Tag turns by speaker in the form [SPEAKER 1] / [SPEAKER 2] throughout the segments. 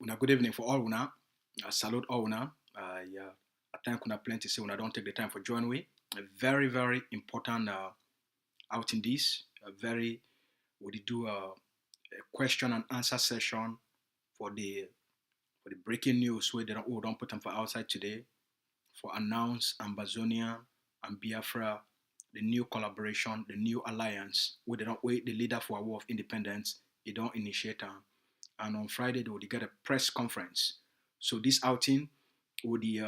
[SPEAKER 1] Una good evening for all una. Salute all una. Yeah, I think una plenty say una don't take the time for join we. A very very important out in this. A very we do a question and answer session for the breaking news where they don't put them for outside today for announce Ambazonia and Biafra the new collaboration, the new alliance where they don't wait the leader for a war of independence. They don't initiate them and on Friday they would get a press conference. So this outing would we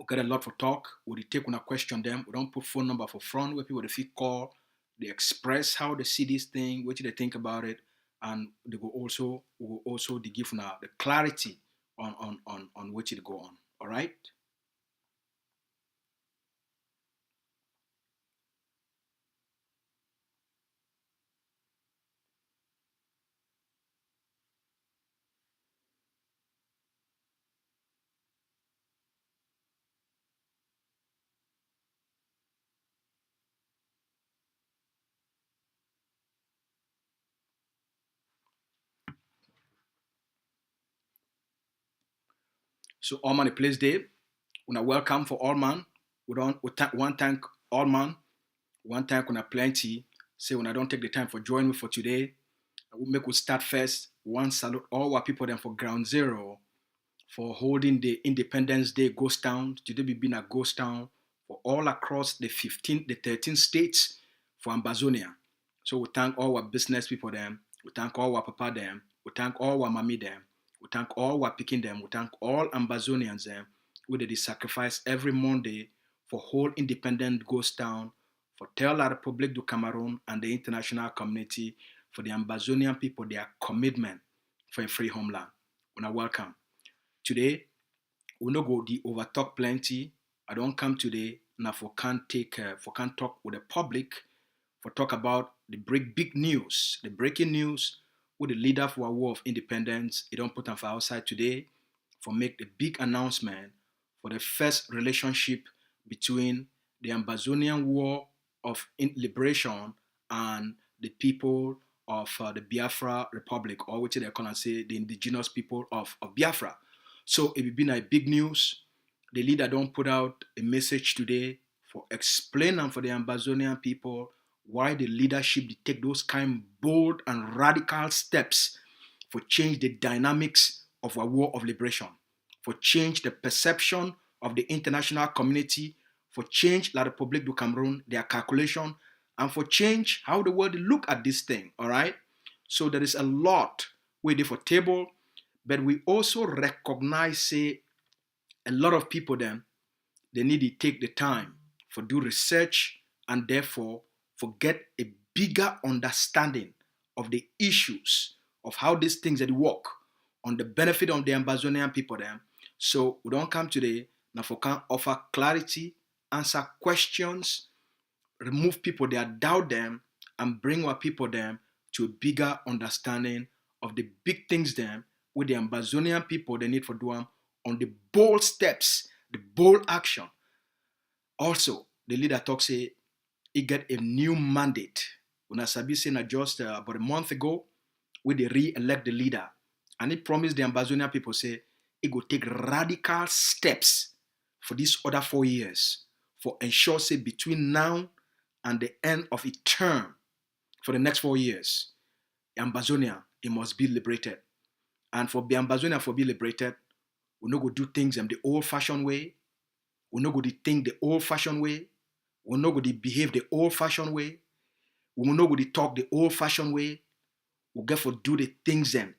[SPEAKER 1] get a lot for talk. Would take when I question them. We don't put phone number for front where people they call, they express how they see this thing, what do they think about it, and they will also they give now the clarity on which it go on. All right. So all man the place day. Una welcome for all man. One thank all man. One thank una plenty. Say when I don't take the time for join me for today. We make we start first. One salute all our people then for ground zero for holding the Independence Day ghost town. Today we been a ghost town for all across the 13 states for Ambazonia. So we thank all our business people them. We thank all our papa them. We thank all our mommy them. We thank all our picking them. We thank all Ambazonians them. We did sacrifice every Monday for whole independent ghost town for tell la Republic du Cameroon and the international community for the Ambazonian people their commitment for a free homeland. Una welcome. Today, we no go the over talk plenty. I don't come today now for can't talk with the public for talk about the big news, the breaking news with the leader for a war of independence. He don't put them for outside today for make the big announcement for the first relationship between the Ambazonian War of Liberation and the people of the Biafra Republic, or which they call and say the Indigenous People of Biafra. So it will be a big news. The leader don't put out a message today for explaining for the Ambazonian people why the leadership take those kind bold and radical steps for change the dynamics of a war of liberation, for change the perception of the international community, for change La République du Cameroon, their calculation, and for change how the world look at this thing, all right? So there is a lot waiting for table, but we also recognize, say, a lot of people then, they need to take the time for do research and therefore for get a bigger understanding of the issues of how these things that work on the benefit of the Ambazonian people then. So we don't come today now for can offer clarity, answer questions, remove people that doubt them, and bring our people them to a bigger understanding of the big things them with the Ambazonian people they need for doing on the bold steps, the bold action. Also, the leader talks say he get a new mandate. When Asabi said just about a month ago, when they re-elect the leader, and he promised the Ambazonian people say he go take radical steps for these other 4 years for ensure say between now and the end of its term for the next 4 years, Ambazonia it must be liberated. And for the Ambazonia for be liberated, we no go do things in the old-fashioned way. We no go to think the old-fashioned way. We no go to behave the old-fashioned way. We no go to talk the old-fashioned way. We get for do the things then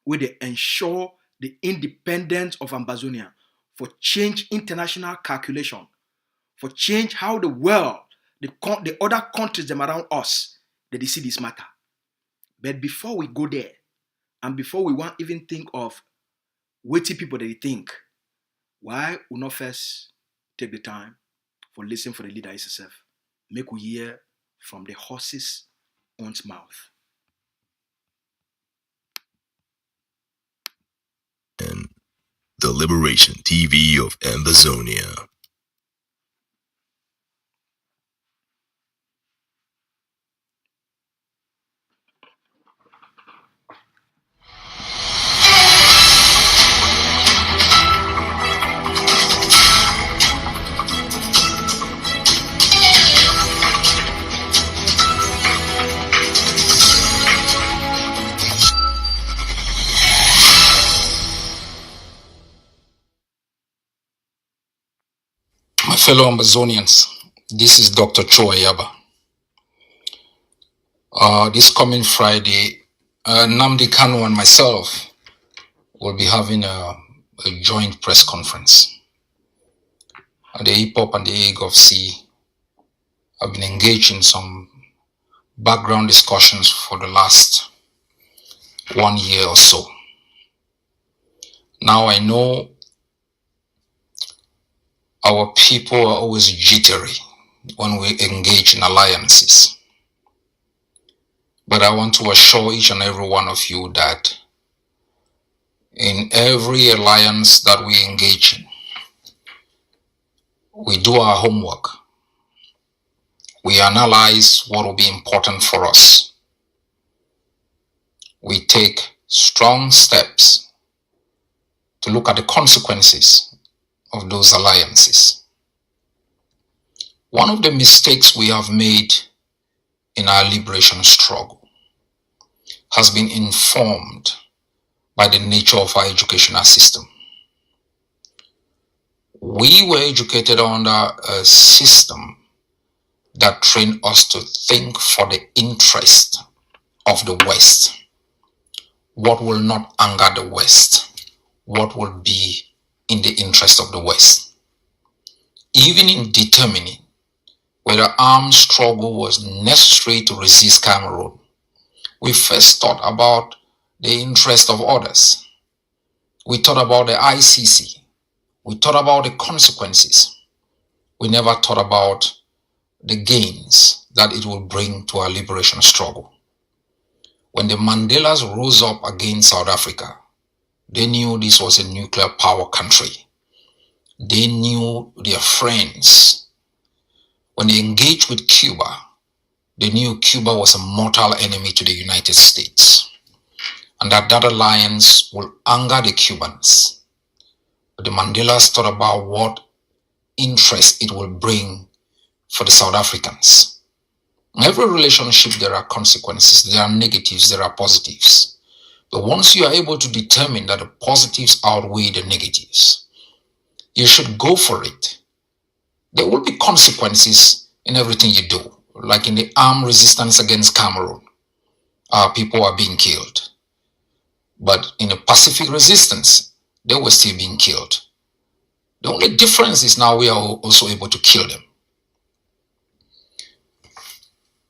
[SPEAKER 1] where they ensure the independence of Ambazonia, for change international calculation, for change how the world, the other countries them around us, that they see this matter. But before we go there, and before we want even think of waiting people that they think, why we not first take the time for listening for the leader itself? Make we hear from the horse's own mouth.
[SPEAKER 2] And the Liberation TV of Ambazonia.
[SPEAKER 3] fellow Ambazonians, this is Dr. Cho AYABA. This coming Friday, Nnamdi Kanu and myself will be having a joint press conference. The Hip-Hop and the AGOVC have been engaged in some background discussions for the last 1 year or so. Now I know our people are always jittery when we engage in alliances. But I want to assure each and every one of you that in every alliance that we engage in, we do our homework. We analyze what will be important for us. We take strong steps to look at the consequences of those alliances. One of the mistakes we have made in our liberation struggle has been informed by the nature of our educational system. We were educated under a system that trained us to think for the interest of the West. What will not anger the West? What will be in the interest of the West? Even in determining whether armed struggle was necessary to resist Cameroon, we first thought about the interest of others. We thought about the ICC. We thought about the consequences. We never thought about the gains that it will bring to our liberation struggle. When the Mandelas rose up against South Africa, they knew this was a nuclear power country. They knew their friends. When they engaged with Cuba, they knew Cuba was a mortal enemy to the United States, and that alliance will anger the Cubans. But the Mandelas thought about what interest it will bring for the South Africans. In every relationship, there are consequences, there are negatives, there are positives. But once you are able to determine that the positives outweigh the negatives, you should go for it. There will be consequences in everything you do. Like in the armed resistance against Cameroon, our people are being killed. But in the Pacific resistance, they were still being killed. The only difference is now we are also able to kill them.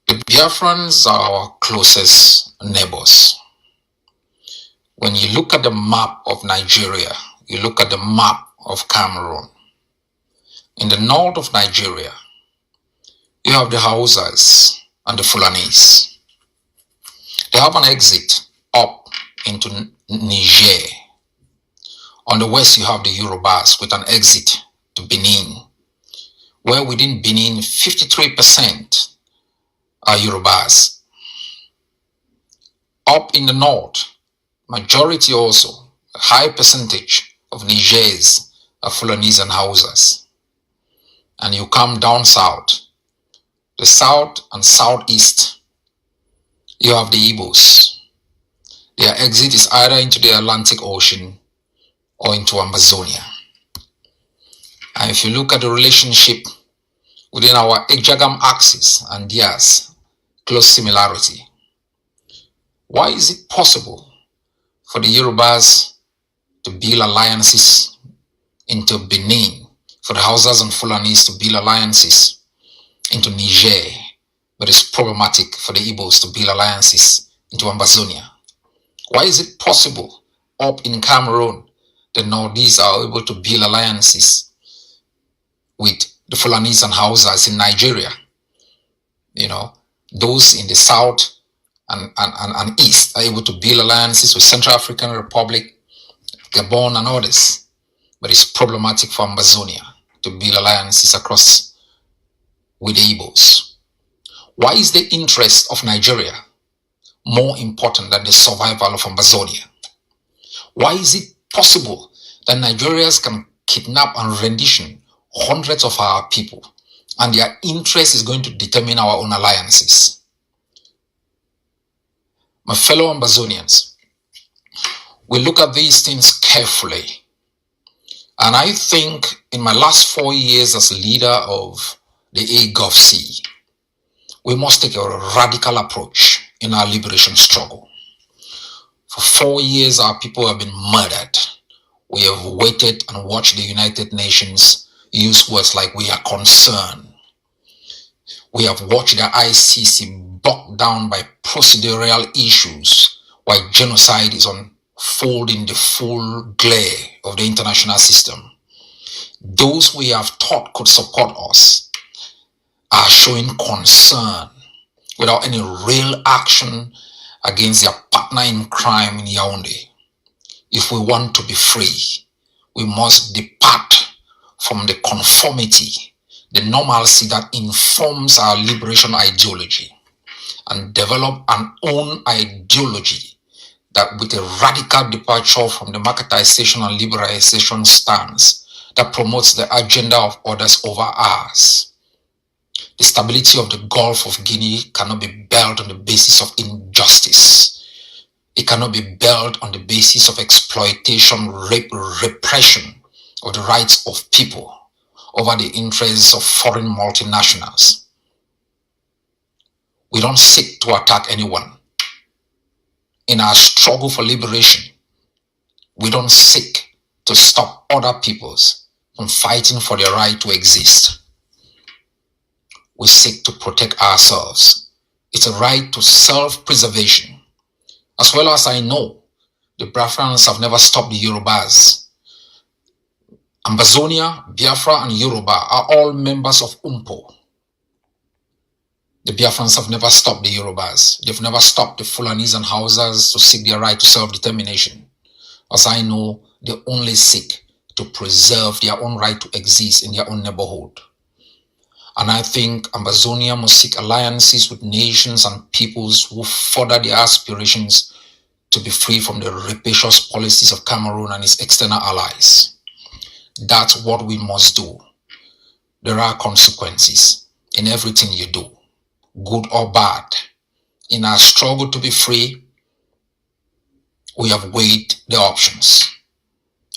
[SPEAKER 3] The Biafrans are our closest neighbors. When you look at the map of Nigeria, you look at the map of Cameroon. In the north of Nigeria, you have the Hausas and the Fulanis. They have an exit up into Niger. On the west, you have the Yorubas with an exit to Benin, where within Benin, 53% are Yorubas. Up in the north, majority also, a high percentage of Nigers are Fulanis and Hausas. And you come down south, the south and southeast, you have the Igbos. Their exit is either into the Atlantic Ocean or into Ambazonia. And if you look at the relationship within our Ejagam axis and theirs, close similarity. Why is it possible for the Yorubas to build alliances into Benin, for the Hausas and Fulanis to build alliances into Niger, but it's problematic for the Igbos to build alliances into Ambazonia? Why is it possible up in Cameroon, the Northeast are able to build alliances with the Fulanis and Hausas in Nigeria? You know, those in the south and east are able to build alliances with Central African Republic, Gabon and others. But it's problematic for Ambazonia to build alliances across with the Igbos. Why is the interest of Nigeria more important than the survival of Ambazonia? Why is it possible that Nigerians can kidnap and rendition hundreds of our people, and their interest is going to determine our own alliances? My fellow Ambazonians, we look at these things carefully And I think in my last 4 years as leader of the AYABA, we must take a radical approach in our liberation struggle. For 4 years, our people have been murdered. We have waited and watched the United Nations use words like "we are concerned." We have watched the ICC bogged down by procedural issues while genocide is unfolding the full glare of the international system. Those we have thought could support us are showing concern without any real action against their partner in crime in Yaoundé. If we want to be free, we must depart from the conformity, the normalcy that informs our liberation ideology, and develop an own ideology that, with a radical departure from the marketization and liberalization stance that promotes the agenda of others over ours. The stability of the Gulf of Guinea cannot be built on the basis of injustice. It cannot be built on the basis of exploitation, rape, repression of the rights of people over the interests of foreign multinationals. We don't seek to attack anyone. In our struggle for liberation, we don't seek to stop other peoples from fighting for their right to exist. We seek to protect ourselves. It's a right to self-preservation. As well as I know, the Biafrans have never stopped the Yorubas. Ambazonia, Biafra, and Yoruba are all members of UMPO. The Biafrans have never stopped the Yorubas. They've never stopped the Fulanis and Hausas to seek their right to self-determination. As I know, they only seek to preserve their own right to exist in their own neighborhood. And I think Ambazonia must seek alliances with nations and peoples who further their aspirations to be free from the rapacious policies of Cameroon and its external allies. That's what we must do. There are consequences in everything you do, good or bad. In our struggle to be free, we have weighed the options.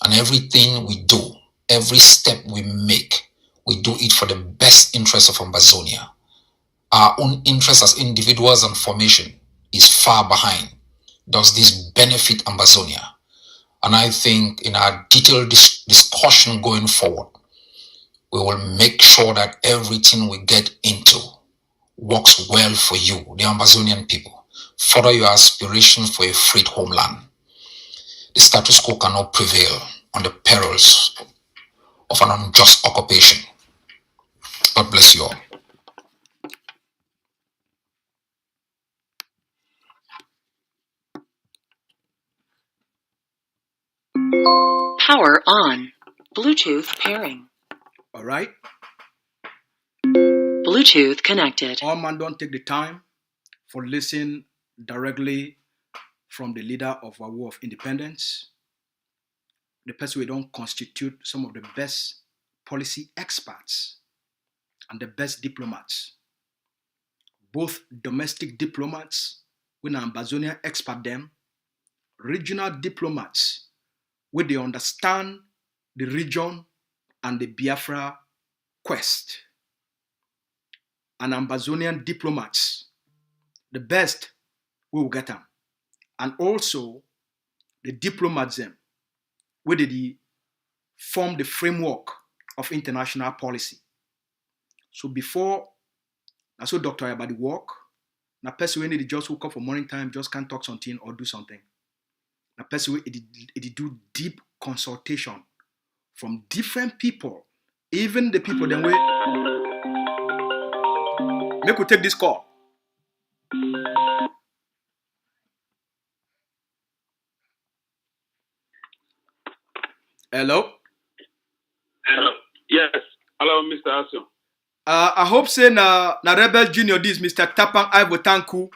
[SPEAKER 3] And everything we do, every step we make, we do it for the best interest of Ambazonia. Our own interest as individuals and formation is far behind. Does this benefit Ambazonia? And I think in our detailed discussion going forward, we will make sure that everything we get into works well for you, the Ambazonian people. Further your aspirations for a freed homeland. The status quo cannot prevail on the perils of an unjust occupation. God bless you all.
[SPEAKER 4] Power on. Bluetooth pairing.
[SPEAKER 1] All right.
[SPEAKER 4] Bluetooth connected.
[SPEAKER 1] All man don't take the time for listening directly from the leader of our war of independence. The person we don't constitute some of the best policy experts and the best diplomats. Both domestic diplomats, when Ambazonian expert them, regional diplomats, where they understand the region and the Biafra quest. And Ambazonian diplomats, the best, we will get them. And also the diplomats them, where they form the framework of international policy. So before, so Dr. AYABA work, na person when they just woke up for morning time, just can't talk something or do something. Na person when it do deep consultation from different people, even the people then way. Make we take this call. Hello?
[SPEAKER 5] Hello. Yes. Hello, Mr. Asu.
[SPEAKER 1] I hope say na Rebel Junior this Mr. Tapang Ivotanku.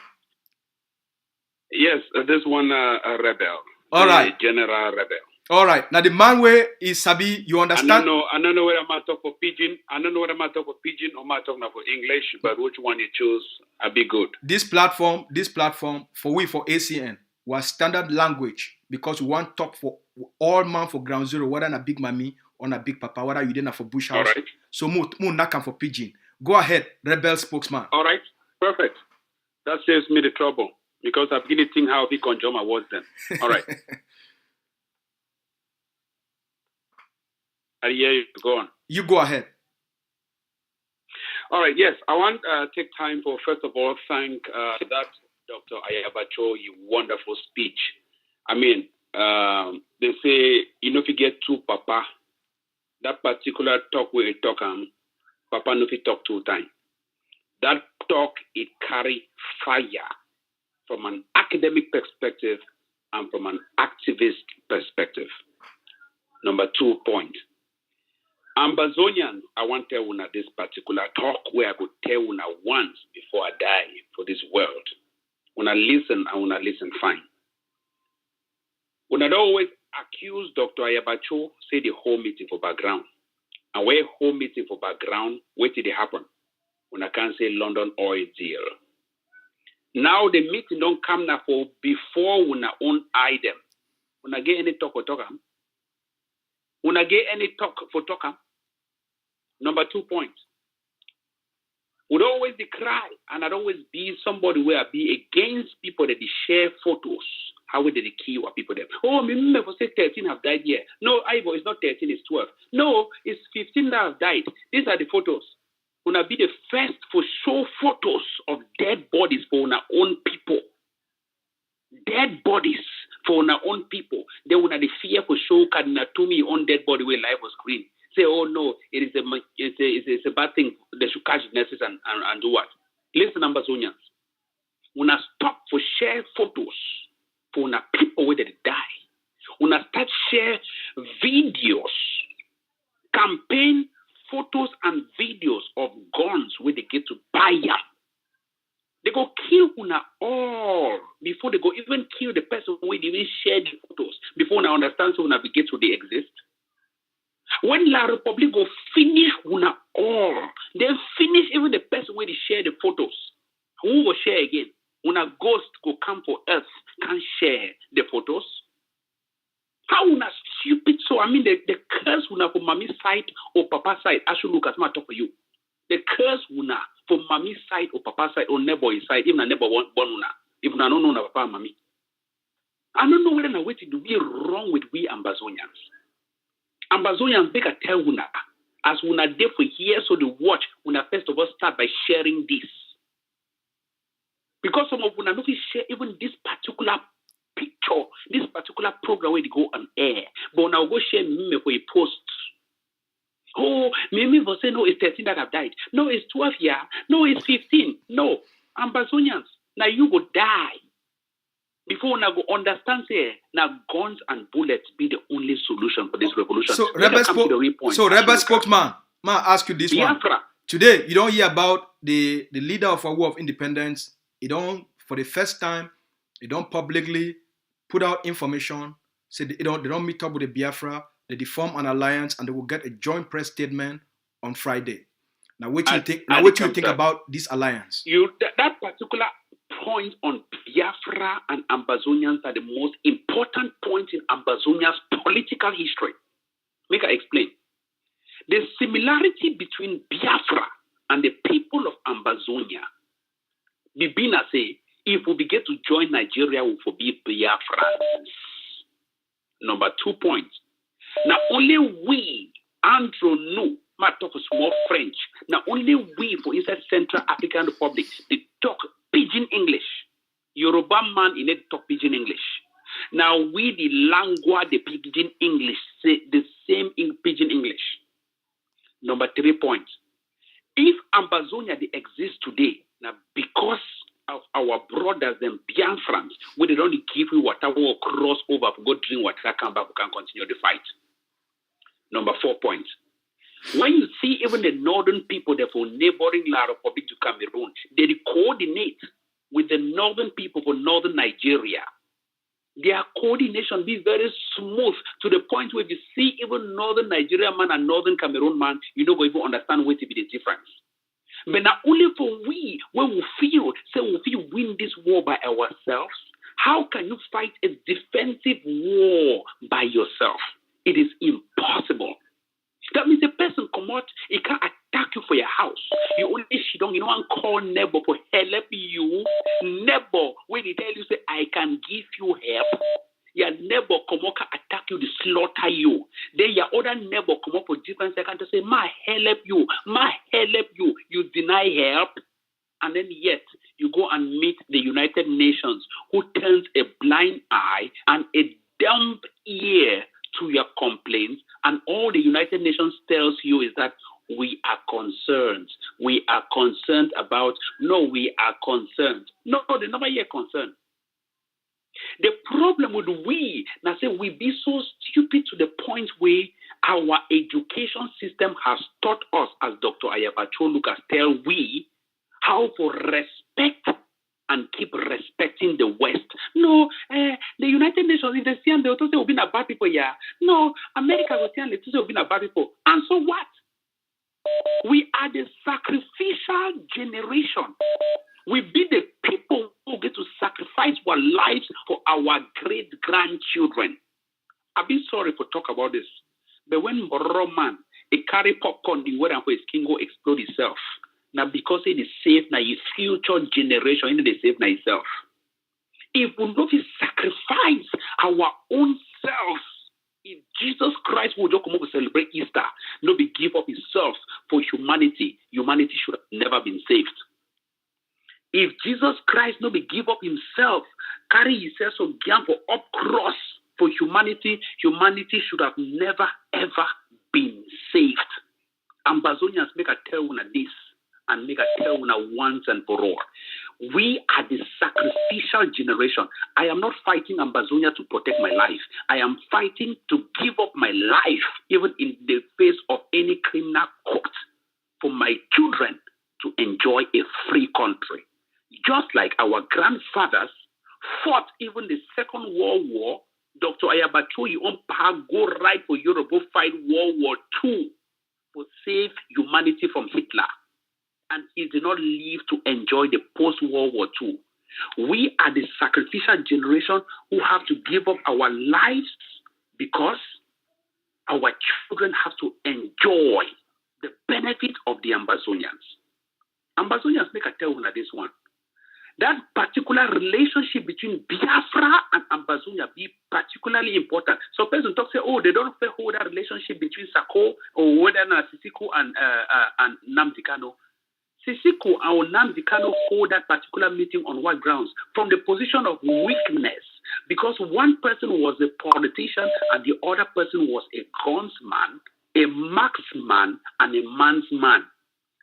[SPEAKER 5] Yes, this one a rebel.
[SPEAKER 1] All right.
[SPEAKER 5] General rebel.
[SPEAKER 1] All right. Now the man way is Sabi, you understand?
[SPEAKER 5] I don't know whether I'm talking for pidgin. I don't know whether I'm talking for pidgin or I'm talking for English, but which one you choose, I'll be good.
[SPEAKER 1] This platform for ACN was standard language because we want talk for all man for ground zero, whether na big mommy on a big papa, whether you didn't for bush
[SPEAKER 5] All
[SPEAKER 1] house.
[SPEAKER 5] right.
[SPEAKER 1] So mo not come for pigeon. Go ahead, rebel spokesman.
[SPEAKER 5] All right. Perfect. That saves me the trouble because I'm beginning to think how he conjure my words then. All right. I hear you. Go on.
[SPEAKER 1] You go ahead.
[SPEAKER 5] All right. Yes, I want to take time for, first of all, thank that Dr. AYABA CHO, your wonderful speech. I mean, they say, you know, if you get to Papa, that particular talk where you talk, Papa no fit talk 2 times. That talk, it carry fire from an academic perspective and from an activist perspective. Number 2 point. Ambazonian, I want to tell you this particular talk where I could tell you once before I die for this world. When I listen fine. When I always accuse Dr. AYABA CHO, say the whole meeting for background. And where whole meeting for background, wait till it happen. When I can't say London oil deal. Now the meeting don't come now for before when I own item. When I get any talk for talk. When I get any talk for talk. Number 2 points. Would always decry, and I'd always be somebody where I be against people that they share photos. How would they kill people there? Oh, me remember say 13 have died here. No, Ivo, it's not 13, it's 12. No, it's 15 that have died. These are the photos. When I be the first for show photos of dead bodies for our own people. Dead bodies for our own people. Then when I the fear for show Kadinatumi on dead body where life was screen. Say, oh no, it's a bad thing. They should catch nurses and do what? Listen, Ambazonians. When I stop for share photos for our people where they die, when I start share videos, campaign photos and videos of guns where they get to buy ya, they go kill una all before they go even kill the person who even share the photos before I understand so una get to they exist. When La Republic go finish una all, then finish even the person where they share the photos. Who will share again? When a ghost go come for earth, can share the photos. How una stupid? So I mean the curse una for mommy's side or papa's side. I should look at my talk for you. The curse una for mommy's side or papa's side or neighbor's side. Even a neighbor born una. Even I don't know papa and mommy. I don't know whether what to do be wrong with we Ambazonians. Ambazonians make a tell una as una there for years so the watch una first of all start by sharing this. Because some of una don't share even this particular picture, this particular program where they go on air. But now go share me for a post. Oh, me will say no, it's 13 that have died. No, it's 12 yeah. No, it's 15. No. Ambazonians, now you will die. Before now go understand say now guns and bullets be the only solution for this revolution.
[SPEAKER 1] So rebel spokesman, may I ask you this
[SPEAKER 5] Biafra.
[SPEAKER 1] one? Today you don't hear about the leader of a war of independence. He don't for the first time, he don't publicly put out information. Say they don't meet up with the Biafra. They form an alliance and they will get a joint press statement on Friday. Now what do you think? Now what do you think about this alliance?
[SPEAKER 5] That particular point on Biafra and Ambazonians are the most important points in Ambazonia's political history. Make I explain. The similarity between Biafra and the people of Ambazonia. Bibina say, if we begin to join Nigeria, we will be Biafrans. Number 2 points. Now only we, Andrew knew, might talk a small French. Now only we for inside Central African Republic, they talk Pidgin English. Yoruba man in it talk Pidgin English. Now we the lingua de Pidgin English say the same in Pidgin English. Number 3 points. If Ambazonia they exist today, now because of our brothers and Biafrans, we they don't give you water or cross over for go drink water, come back, we can continue the fight. Number 4 points. When you see even the northern people, therefore neighboring La Republic to Cameroon, they coordinate with the northern people for northern Nigeria. Their coordination be very smooth to the point where if you see even northern Nigeria man and northern Cameroon man, you don't even understand what to be the difference. But not only for we, when we feel win this war by ourselves, how can you fight a defensive war by yourself? It is impossible. not, it can't attack you for your house. You only you don't call neighbor for help you. Neighbor, when they tell you, say, I can give you help. Your neighbor come up attack you, to slaughter you. Then your other neighbor come up for different seconds to say, my help you, my help you. You deny help. And then yet you go and meet the United Nations, who turns a blind eye and a dumb ear to your complaints. And all the United Nations tells you is that we are concerned. We are concerned about, no, we are concerned. No, they never hear concerned. The problem with we be so stupid to the point where our education system has taught us, as Dr. AYABA CHO Lucas tell we, how to respect and keep respecting the West. No, the United Nations, if they see and they also say we've been a bad people, yeah. No, America will say and they say we've been a bad people. And so what? We are the sacrificial generation. We be the people who get to sacrifice our lives for our great-grandchildren. I've been sorry for talk about this. But when Roman, he carry popcorn, the weather for his king go explode itself. Now, because it is safe now, his future generation, it is safe now itself. If we not sacrifice our own selves, if Jesus Christ would just come up to celebrate Easter, not be give up himself for humanity, humanity should have never been saved. If Jesus Christ not be give up himself, carry himself so down for up cross for humanity, humanity should have never ever been saved. Ambazonians make a tell one of this. And make a tell once and for all. We are the sacrificial generation. I am not fighting Ambazonia to protect my life. I am fighting to give up my life, even in the face of any criminal court, for my children to enjoy a free country. Just like our grandfathers fought even the Second World War, Dr. AYABA CHO, you on power, go right for Europe, go fight World War II to save humanity from Hitler. And he did not live to enjoy the post-World War II. We are the sacrificial generation who have to give up our lives because our children have to enjoy the benefit of the Ambazonians. Ambazonians make a tell you this one. That particular relationship between Biafra and Ambazonia be particularly important. So person talk say, oh, they don't hold that relationship between Sako or whether Sisiko and Nnamdi Kanu. Sisiko and Nnamdi Kanu hold that particular meeting on what grounds? From the position of weakness, because one person was a politician and the other person was a gunsman, a marksman, and a man's man.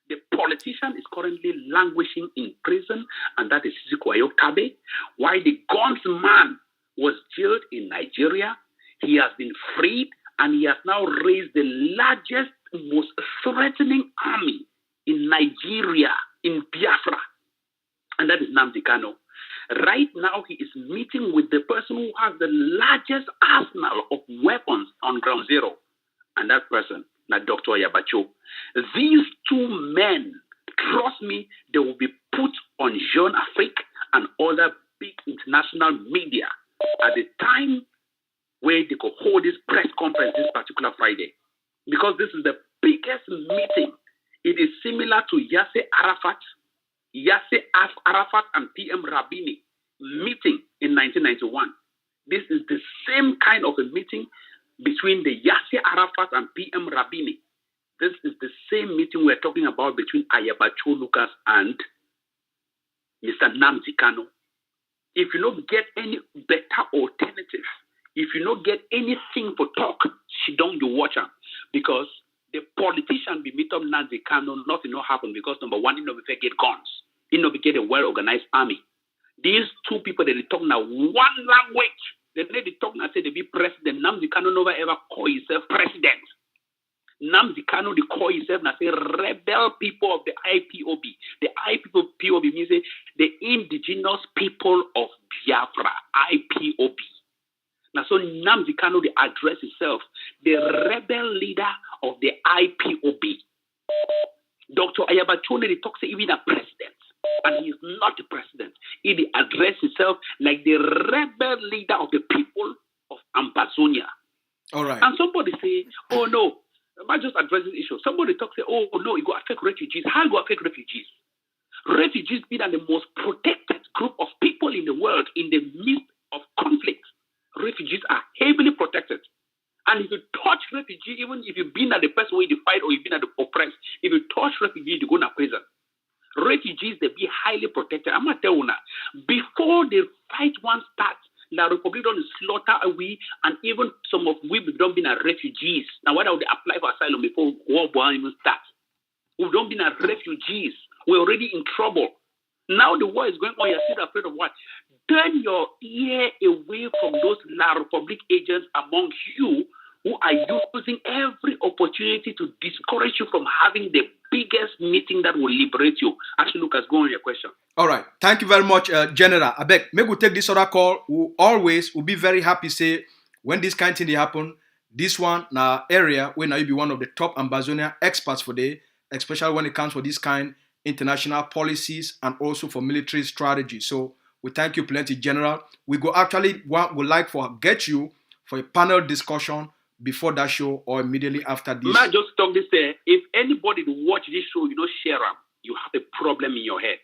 [SPEAKER 5] The politician is currently languishing in prison, and that is Sisiko Ayokabe, while the gunsman was jailed in Nigeria. He has been freed, and he has now raised the largest, most threatening army in Nigeria, in Biafra, and that is Nnamdi Kanu. Right now, he is meeting with the person who has the largest arsenal of weapons on ground zero, and that person, not Dr. AYABA CHO. These two men, trust me, they will be put on Jeune Afrique and other big international media at the time where they could hold this press conference this particular Friday, because this is the biggest meeting. It is similar to Yasser Arafat and PM Rabini meeting in 1991. This is the same kind of a meeting between the Yasser Arafat and PM Rabini. This is the same meeting we're talking about between AYABA CHO Lucas and Mr. Nnamdi Kanu. If you don't get any better alternative, if you don't get anything for talk, she don't you watch her. Because the politician be meet up Nnamdi Kanu, nothing will happen because number one, he never get guns. He never get a well-organized army. These two people, they talk now one language. They talk now say they be president. Nnamdi Kanu never ever call himself president. Nnamdi Kanu they call himself now say rebel people of the IPOB. The IPOB means the Indigenous People of Biafra, IPOB. Now, so Nnamdi Kanu, they address himself, the rebel leader of the IPOB. Dr. AYABA CHO, they talk say even a president, and he is not the president. He address himself like the rebel leader of the people of Ambazonia.
[SPEAKER 1] All right.
[SPEAKER 5] And somebody say, oh no, am I just addressing issues? somebody talks, say, oh, no, it will affect refugees. How it will affect refugees? Refugees being the most protected group of people in the world in the midst of conflict. Refugees are heavily protected. And if you touch refugee, even if you've been at the person where you fight or you've been at the oppressed, if you touch refugee, you go to prison. Refugees, they be highly protected. I'm going to tell you now, before the fight one starts, the Republic don't slaughter away, and even some of we don't be refugees. Now, why would they apply for asylum before war even starts? We don't be refugees. We're already in trouble. Now the war is going on. You're still afraid of what? Turn your ear away from those La Republic agents among you who are using every opportunity to discourage you from having the biggest meeting that will liberate you. Actually, Lucas, go on your question.
[SPEAKER 1] All right. Thank you very much, General. I beg, maybe we'll take this other call. We'll be very happy say when this kind of thing happen, this one now area where now you be one of the top Ambazonian experts for day, especially when it comes for this kind international policies and also for military strategy. So we thank you plenty, General. We go actually would like for get you for a panel discussion before that show or immediately after this.
[SPEAKER 5] May I just talk this there? If anybody to watch this show, you don't share them, you have a problem in your head.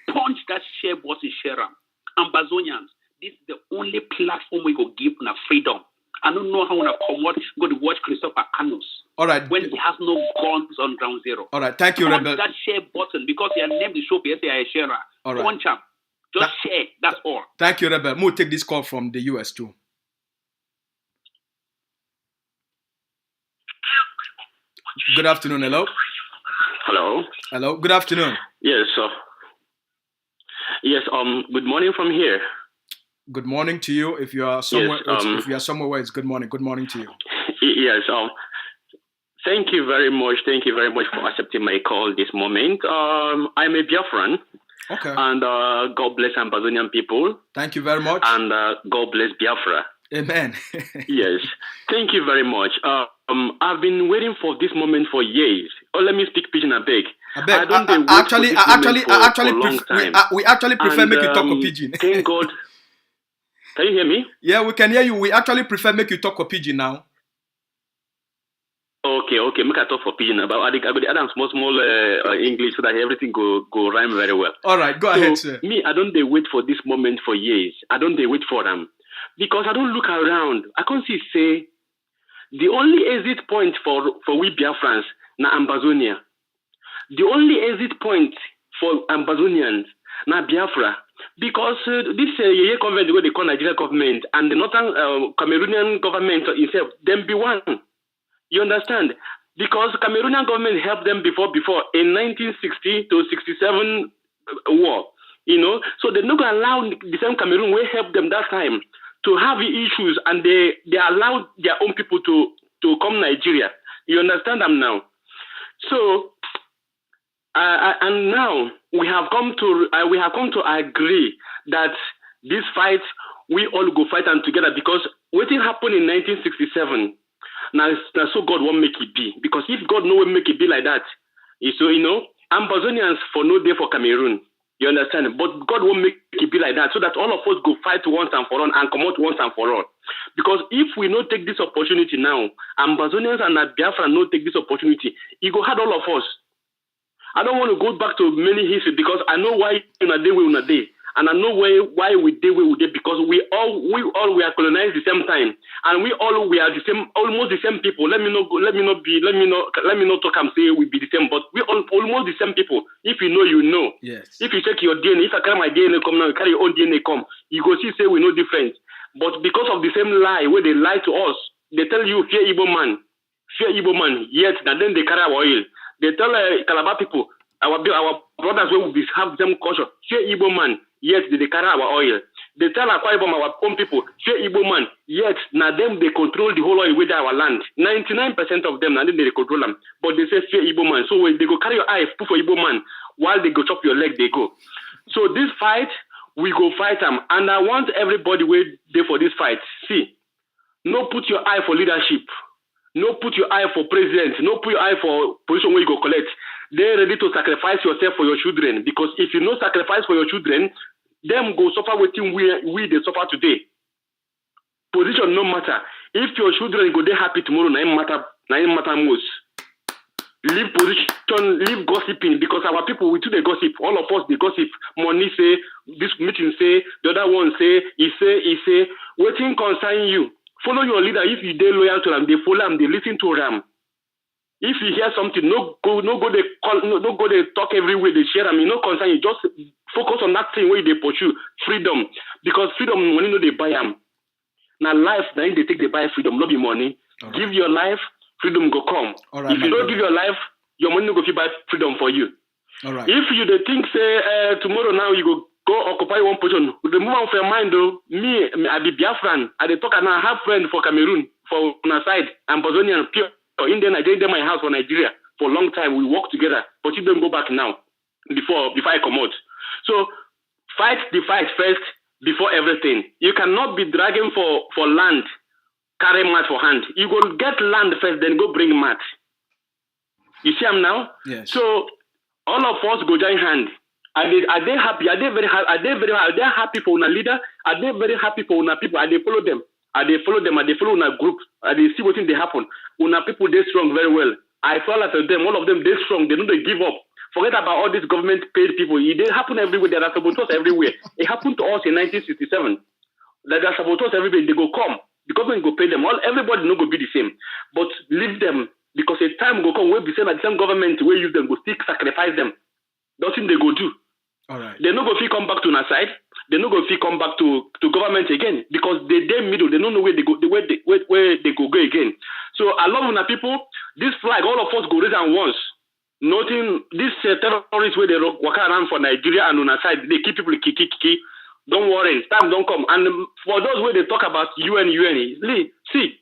[SPEAKER 5] Punch that share button, share them. Ambazonians, this is the only platform we go give na freedom. I don't know how to come out, go to watch Christopher Anus.
[SPEAKER 1] All right.
[SPEAKER 5] When he has no guns on ground zero.
[SPEAKER 1] All right, thank you,
[SPEAKER 5] Punch
[SPEAKER 1] Rebel.
[SPEAKER 5] that share button because he named the show PSA a sharer.
[SPEAKER 1] All right.
[SPEAKER 5] Punch him. Just share. That's all.
[SPEAKER 1] Thank you, Rebel. We'll take this call from the US too. Good afternoon. Hello.
[SPEAKER 6] Hello.
[SPEAKER 1] Hello. Good afternoon.
[SPEAKER 6] Yes. Yes. Good morning from here.
[SPEAKER 1] Good morning to you. If you are somewhere,
[SPEAKER 6] Yes,
[SPEAKER 1] if you are somewhere where it's good morning. Good morning to you.
[SPEAKER 6] Yes. Thank you very much. Thank you very much for accepting my call this moment. I'm a Biafran.
[SPEAKER 1] Okay.
[SPEAKER 6] And God bless Ambazonian people.
[SPEAKER 1] Thank you very much.
[SPEAKER 6] And God bless Biafra.
[SPEAKER 1] Amen.
[SPEAKER 6] Yes. Thank you very much. I've been waiting for this moment for years. Oh, let me speak pidgin, I beg.
[SPEAKER 1] We actually prefer make you talk a pidgin.
[SPEAKER 6] Thank God. Can you hear me?
[SPEAKER 1] Yeah, we can hear you. We actually prefer make you talk a pidgin now.
[SPEAKER 6] Okay. Make I talk for pidgin. But I will add small English so that everything go rhyme very well.
[SPEAKER 1] All right, go ahead, sir.
[SPEAKER 6] Me, I don't wait for this moment for years. I don't wait for them. Because I don't look around. I can't say the only exit point for we Biafrans na Ambazonia. The only exit point for Ambazonians na Biafra. Because this government, where they call Nigerian government, and the Northern Cameroonian government itself, them be one. You understand? Because Cameroonian government helped them before in 1960 to 67 war. You know, so they're not going to allow the same Cameroon will help them that time to have issues, and they allowed their own people to come Nigeria. You understand them now? So, and now we have come to agree that this fight we all go fight and together, because what happened in 1967. Now so God won't make it be, because if God no will make it be like that, so you know Ambazonians for no day for Cameroon. You understand? But God won't make it be like that, so that all of us go fight once and for all and come out once and for all. Because if we not take this opportunity now, Ambazonians and Biafra not take this opportunity, it go hard all of us. I don't want to go back to many history, because I know why we are day. And I know why we did, because we all were colonized the same time, and we are the same, almost the same people. Let me not talk and say we be the same, but we all almost the same people. If you know, you know.
[SPEAKER 1] Yes.
[SPEAKER 6] If you check your DNA, if I carry my DNA come now, you carry your own DNA come, you go see say we no different. But because of the same lie where they lie to us, they tell you fear Igbo man, yet and then they carry our oil. They tell Calabar people, our brothers will have the same culture, fear Igbo man. Yet they carry our oil. They tell Akwa Ibom, our own people, fear Igbo man. Yet now them they control the whole oil with our land. 99% of them now they control them, but they say fear Igbo man. So when they go carry your eye, put for Igbo man, while they go chop your leg, they go. So this fight, we go fight them, and I want everybody wait there for this fight. See, no put your eye for leadership, no put your eye for president, no put your eye for position where you go collect. They're ready to sacrifice yourself for your children, because if you no sacrifice for your children, them go suffer waiting we they suffer today. Position no matter. If your children go they happy tomorrow, na matter most. leave position, leave gossiping, because our people, we do the gossip. All of us, they gossip. Money say, this meeting say, the other one say, he say. Waiting concern you. Follow your leader. If you they loyal to them, they follow them, they listen to them. If you hear something, no go they talk everywhere, they share them. No concern you. Just focus on that thing where they pursue freedom, because freedom money no they buy them. Now life, then they take they buy freedom, not be money. Right. Give your life, freedom go come. Right, if you don't give your life, your money no go buy freedom for you. All right. If you the think say tomorrow now you go occupy one position, the move on for your mind though. Me I be Biafran. I dey talk and I have friend for Cameroon for on side Ambazonian pure. Indian, I did my house for Nigeria for a long time. We work together, but you don't go back now before I come out. So fight the fight first before everything. You cannot be dragging for land, carry mat for hand. You go get land first, then go bring mat. You see them now? Yes. So all of us go join hand. Are they happy? Are they very happy? Are they happy for una leader? Are they very happy for una people? Are they follow them? Are they follow una group? Are they see what thing they happen? Una people they strong very well. I follow after them, all of them they strong, they know they give up. Forget about all these government paid people. It didn't happen everywhere, there are saboteurs everywhere. It happened to us in 1967. There are saboteurs everywhere, they go come. The government go pay them. Everybody no go be the same. But leave them, because a time go come where be same at the same government where use them go still sacrifice them. Nothing they go do. All right. They no go feel come back to our side. They no go feel come back to government again, because they middle, they don't know where they go, where they go again. So I love una people. This flag, all of us go raise and once. Nothing. This terrorists where they walk around for Nigeria and on our side, they keep people kiki. Don't worry, time don't come. And for those where they talk about UN, see.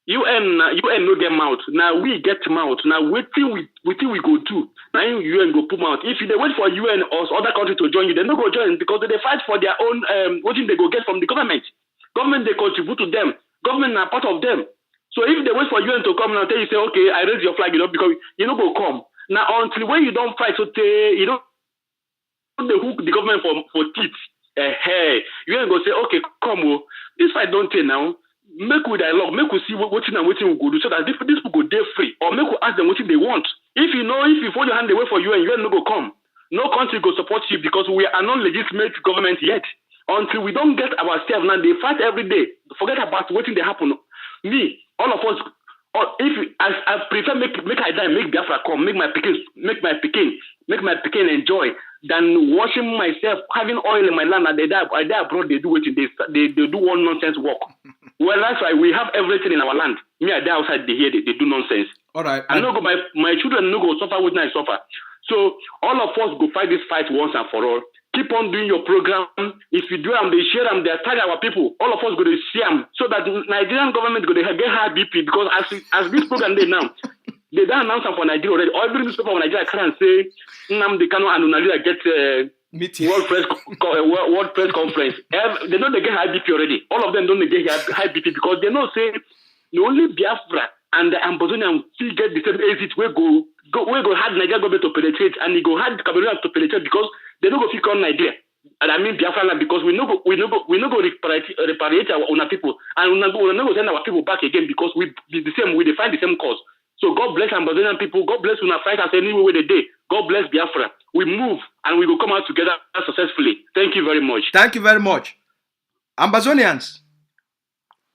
[SPEAKER 6] UN no get mouth. Now we get mouth. Now we go do. Now UN go put mouth. If they wait for UN or other country to join you, they no go join, because they fight for their own what they go get from the government. Government they contribute to them. Government are part of them. So if they wait for UN to come now, tell you say, okay, I raise your flag, because you know go come. Now until when you don't fight, so you don't they hook the government for teeth. Hey, UN go say, okay, come, this fight don't take now. Make we dialogue, make we see what we go do, so that these people go day free, or make we ask them what they want. If you fold your hand away for UN no go come. No country go support you, because we are not legitimate government yet. Until we don't get ourselves now, they fight every day. Forget about what they happen. Me, all of us, I prefer make I die, make Biafra come, make my pikin enjoy, than washing myself, having oil in my land, and I die abroad, they do it. They do one nonsense work. Well, that's why we have everything in our land. Me, I die outside, they do nonsense. All right. I know my children no go suffer what I suffer. So all of us go fight this fight once and for all. Keep on doing your program. If you do them, they share them, they tag our people. All of us go to see them, so that Nigerian government go to get high BP, because as this program they now, they don't announce them for Nigeria already. Every newspaper for Nigeria can say, Nnamdi Kanu and Unalila get World Press Conference. They know they get high BP already. All of them don't get high BP, because they know say the only Biafra and the Ambazonian still get the same exit where go hard Nigeria government to penetrate, and they go hard Cameroon to penetrate, because they don't go fix on Nigeria. And I mean Biafra, because we no go repatriate our people, and we no go send our people back again, because we define the same cause. So God bless Ambazonian people. God bless una fighters anywhere where they day. God bless Biafra. We move and we will come out together successfully. Thank you very much.
[SPEAKER 1] Thank you very much. Ambazonians,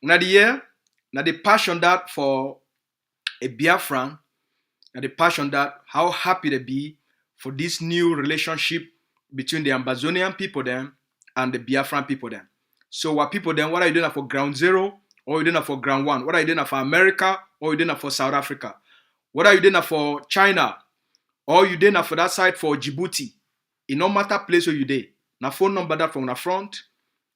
[SPEAKER 1] na the passion that for a Biafran, and the passion that how happy they be for this new relationship between the Ambazonian people them and the Biafran people them. So what people them, what are you doing for ground zero, or you doing for ground one? What are you doing for America, or you doing for South Africa? What are you doing for China, or you doing for that side for Djibouti? It no matter place where you dey. Now phone number that from the front.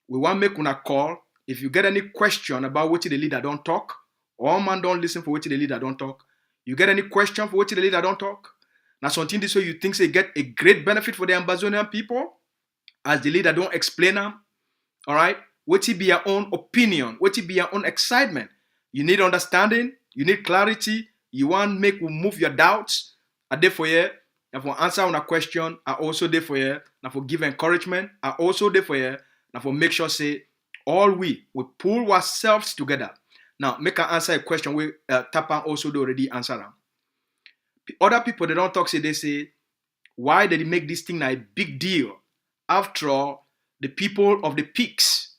[SPEAKER 1] We want make una call. If you get any question about what the leader don't talk, or man don't listen for what the leader don't talk. You get any question for what the leader don't talk? Now something this way you think they get a great benefit for the Ambazonian people, as the leader don't explain them. All right, what it be your own opinion? What it be your own excitement? You need understanding. You need clarity. You want make move your doubts. I there for you. Now for answer on a question, I also there for you. Now for give encouragement, I also there for you. Now for make sure say all we pull ourselves together. Now make an answer a question we Tapan also already answer them. Other people, they don't talk, say, they say, why did they make this thing a big deal? After all, the people of the peaks,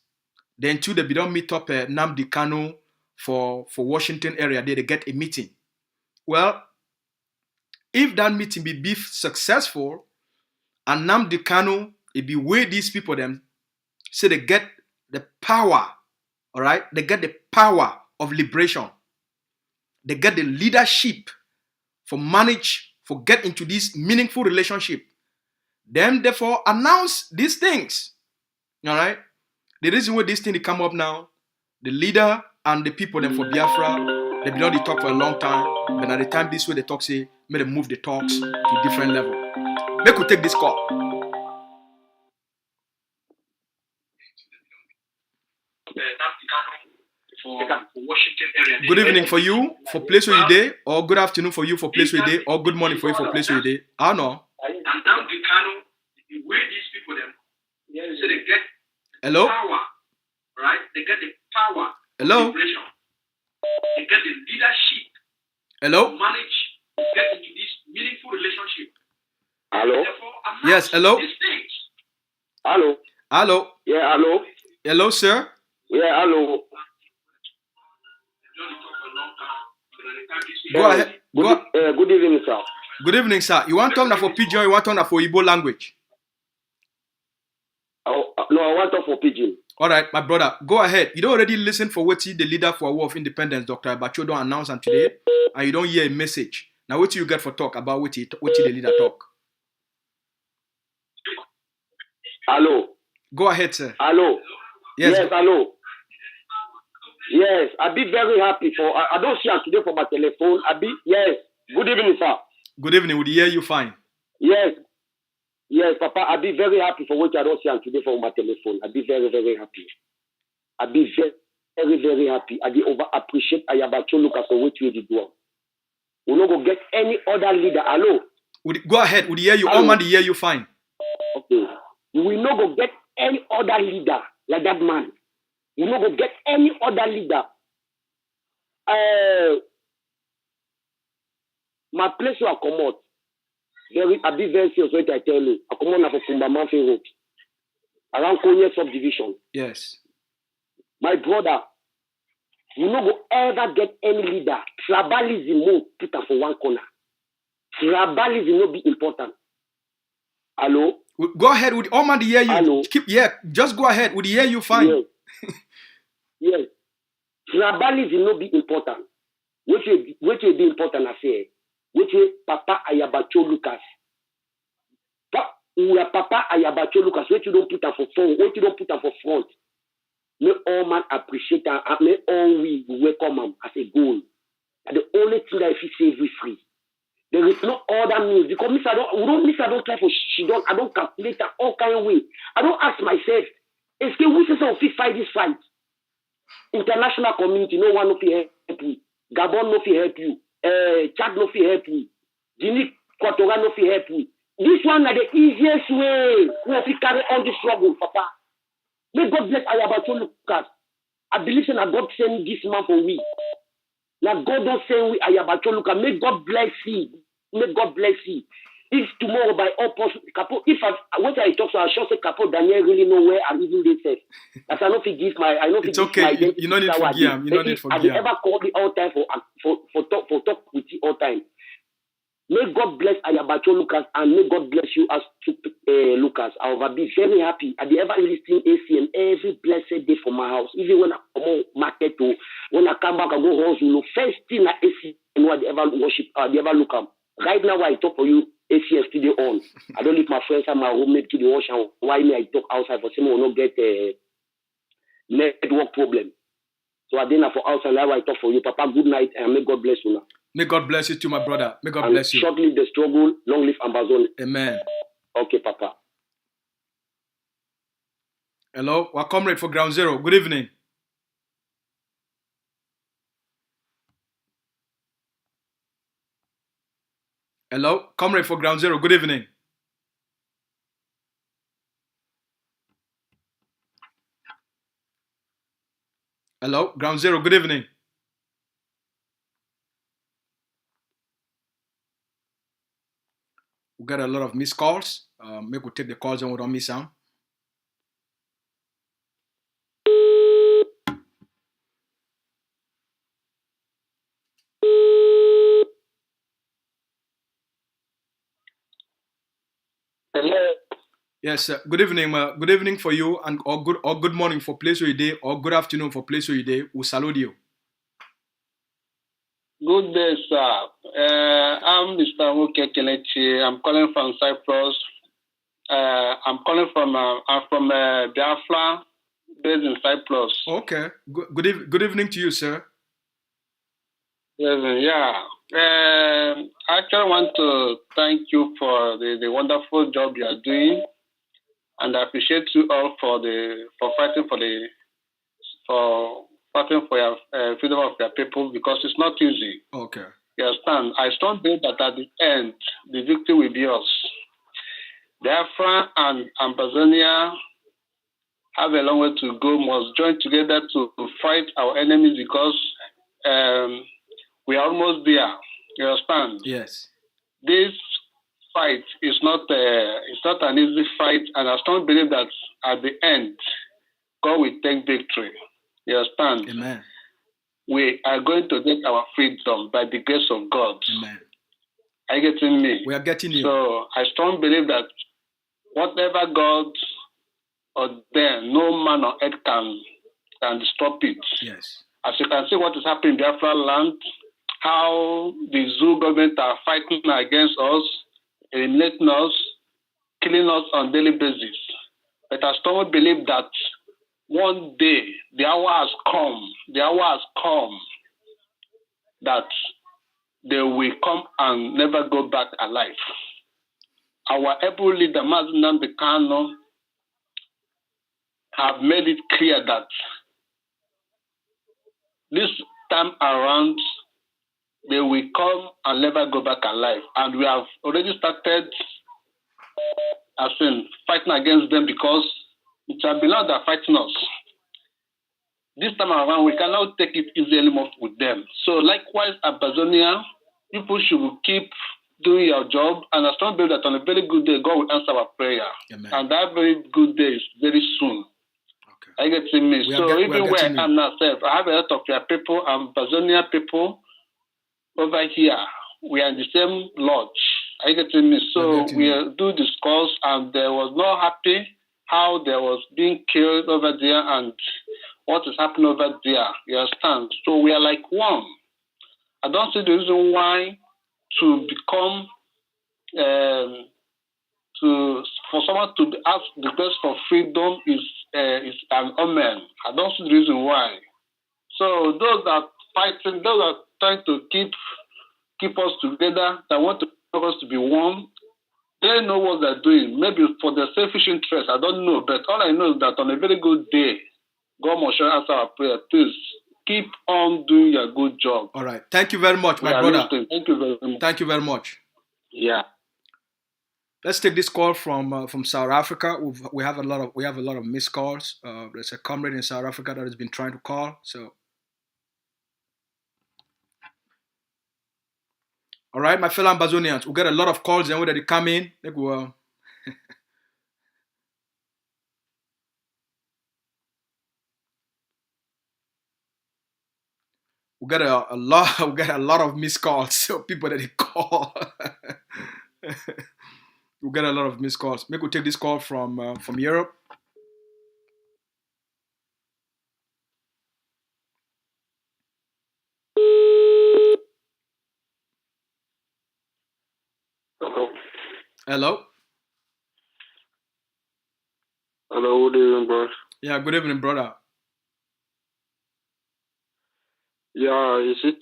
[SPEAKER 1] then too, they don't meet up at Nnamdi Kanu for Washington area, they get a meeting. Well, if that meeting be successful, and Nnamdi Kanu, it be where these people them say they get the power, all right? They get the power of liberation. They get the leadership for get into this meaningful relationship. Them therefore announce these things, all right? The reason why this thing they come up now, the leader and the people them for Biafra, they been talk for a long time, but at the time this way they talk, say, may they move the talks to a different level. They could take this call. Good evening for you for place where you day, or good afternoon for you for place where you day, or good morning for you for place where you day. I know. Hello? Right? They get the power. Hello? They get the leadership. Hello? To manage, to get into this meaningful relationship.
[SPEAKER 7] Hello?
[SPEAKER 1] Yes, hello?
[SPEAKER 7] Hello?
[SPEAKER 1] Hello?
[SPEAKER 7] Yeah, hello?
[SPEAKER 1] Hello, sir?
[SPEAKER 7] Yeah, hello?
[SPEAKER 1] Go ahead.
[SPEAKER 7] Good evening, sir.
[SPEAKER 1] Good evening, sir. You want to talk for Pidgin or you want to talk for Igbo language?
[SPEAKER 7] No, I want to talk for Pidgin.
[SPEAKER 1] All right, my brother, go ahead. You don't already listen for what the leader for War of Independence, Dr. AYABA CHO, don't announce on today, and you don't hear a message. Now, what you get for talk about what the leader talk?
[SPEAKER 7] Hello?
[SPEAKER 1] Go ahead, sir.
[SPEAKER 7] Hello?
[SPEAKER 1] Yes,
[SPEAKER 7] hello? Yes, I be very happy for. I don't see her today for my telephone. Yes. Good evening, sir.
[SPEAKER 1] Good evening. Would hear you fine?
[SPEAKER 7] Yes, Papa. I be very happy for what I don't see her today for my telephone. I be very, very happy. I be very, very, very happy. I be over appreciate AYABA CHO Lucas for what you did do. We not go get any other leader. Hello.
[SPEAKER 1] Go ahead. Would hear you? All man, hear you fine.
[SPEAKER 7] Okay. We not go get any other leader like that man. You know, go get any other leader. My place where I come out, I be very serious what I tell you. I come out for Kumbamanfe Road, around Konye subdivision.
[SPEAKER 1] Yes.
[SPEAKER 7] My brother, you know, go ever get any leader. Tribalism will put her for one corner. Tribalism will be important. Hello?
[SPEAKER 1] Go ahead. Would all man hear you?
[SPEAKER 7] Hello?
[SPEAKER 1] Just go ahead. Would hear you fine?
[SPEAKER 7] Yes. Yes. Tribalism will be important. Which will be important, I say. Which will Papa AYABA CHO Lucas. Papa AYABA CHO Lucas, which you don't put her for front, which you don't put her for front. May all man appreciate her, may all we welcome him as a goal. And the only thing that if he say we free. There is no other means because I don't try for I don't calculate her all kind of way. I don't ask myself, is there we say fight this fight? International community, no one no fit help you. Gabon no fit help you. Chad no fit help you. Guinea Quatora no fit help you. This one is the easiest way we carry on this struggle, Papa. May God bless AYABA CHO Lucas. I believe that God send this man for we. Now God don't send we AYABA CHO Lucas. May God bless you. May God bless you. If tomorrow by all possible, what I talk to, I should say Capo Daniel really know where I'm even this safe. As I know give my, I know
[SPEAKER 1] it's okay. You don't need to forgive him. You don't need to forgive him.
[SPEAKER 7] I ever call me all time for talk with you all time. May God bless AYABA CHO Lucas and may God bless you as Lucas. I will be very happy. I be ever listening ACM every blessed day for my house. Even when I come on market to when I come back I go house, you know, first thing at ACM what they ever worship, they ever look up. Right now I talk for you. ACS studio on. I don't leave my friends and my roommate to the ocean. Why me I talk outside for someone will not get a network problem. So I didn't for outside. Now I talk for you, Papa. Good night and may God bless you now.
[SPEAKER 1] May God bless you too, my brother. May God bless you.
[SPEAKER 7] Short live the struggle, long live Ambazonia.
[SPEAKER 1] Amen.
[SPEAKER 7] Okay, Papa.
[SPEAKER 1] Hello, our comrade for Ground Zero. Good evening. Hello, comrade for Ground Zero. Good evening. Hello, Ground Zero. Good evening. got a lot of missed calls. Maybe we'll take the calls and we don't miss them.
[SPEAKER 8] Hello.
[SPEAKER 1] Yes, good evening. Good evening for you, and or good morning for place where you day, or good afternoon for place where you day. We salute you.
[SPEAKER 8] Good day, sir. I'm Mr. Muke Kelechi. I'm calling from Cyprus. I'm from Biafra, based in Cyprus.
[SPEAKER 1] Okay. Good evening to you, sir.
[SPEAKER 8] Yeah. I actually want to thank you for the wonderful job you are doing, and I appreciate you all for fighting for your freedom of your people, because it's not easy.
[SPEAKER 1] Okay.
[SPEAKER 8] You understand? I strongly believe that at the end, the victory will be us. Biafra and Ambazonia have a long way to go, must join together to fight our enemies, because we are almost there. You understand?
[SPEAKER 1] Yes.
[SPEAKER 8] This fight is not an easy fight, and I strongly believe that at the end, God will take victory. You understand?
[SPEAKER 1] Amen.
[SPEAKER 8] We are going to get our freedom by the grace of God.
[SPEAKER 1] Amen.
[SPEAKER 8] Are you getting me?
[SPEAKER 1] We are getting you.
[SPEAKER 8] So I strongly believe that whatever God ordained, no man on earth can stop it.
[SPEAKER 1] Yes.
[SPEAKER 8] As you can see what is happening in Biafra land, how the zoo government are fighting against us, eliminating us, killing us on a daily basis. But I strongly believe that one day the hour has come that they will come and never go back alive. Our able leader, Ambazonia Liberation have made it clear that this time around they will come and never go back alive. And we have already started fighting against them, because it shall be now they're fighting us. This time around, we cannot take it easy anymore with them. So likewise, Ambazonia, people should keep doing your job, and I strongly believe that on a very good day, God will answer our prayer.
[SPEAKER 1] Amen.
[SPEAKER 8] And that very good day is very soon.
[SPEAKER 1] Okay.
[SPEAKER 8] I get to me. So even where I am now, I have a lot of your people, Ambazonia people over here. We are in the same lodge. I get to me. So we do discuss, and there was no happy how there was being killed over there and what is happening over there. You understand? So we are like one. I don't see the reason why to become for someone to ask the best for freedom is an omen. I don't see the reason why. So those that are fighting, those that are trying to keep us together, that want to make us to be one, they know what they're doing. Maybe for their selfish interest, I don't know. But all I know is that on a very good day, God must sure answer our prayer. Please keep on doing your good job.
[SPEAKER 1] All right. Thank you very much, my brother.
[SPEAKER 8] Listening. Thank you very much.
[SPEAKER 1] Thank you very much.
[SPEAKER 8] Yeah.
[SPEAKER 1] Let's take this call from South Africa. We have a lot of missed calls. There's a comrade in South Africa that has been trying to call. So, all right, my fellow Ambazonians, we get a lot of calls and when they come in, they go. We got a lot of missed calls. So people that they call. We got a lot of missed calls. Maybe we'll take this call from Europe. Hello.
[SPEAKER 8] Hello, good evening, bro.
[SPEAKER 1] Yeah, good evening, brother.
[SPEAKER 8] Yeah, is it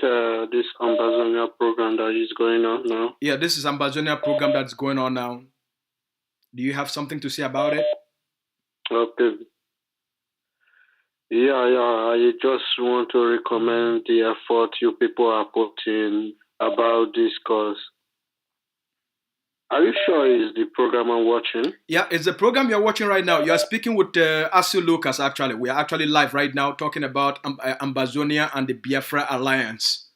[SPEAKER 8] this Ambazonia program that is going on now?
[SPEAKER 1] Yeah, this is Ambazonia program that's going on now. Do you have something to say about it?
[SPEAKER 8] Okay. Yeah, I just want to recommend the effort you people are putting about this cause. Are you sure it's the program I'm watching?
[SPEAKER 1] Yeah, it's the program you're watching right now. You're speaking with Asu Lucas, actually. We are actually live right now talking about Ambazonia and the Biafra Alliance.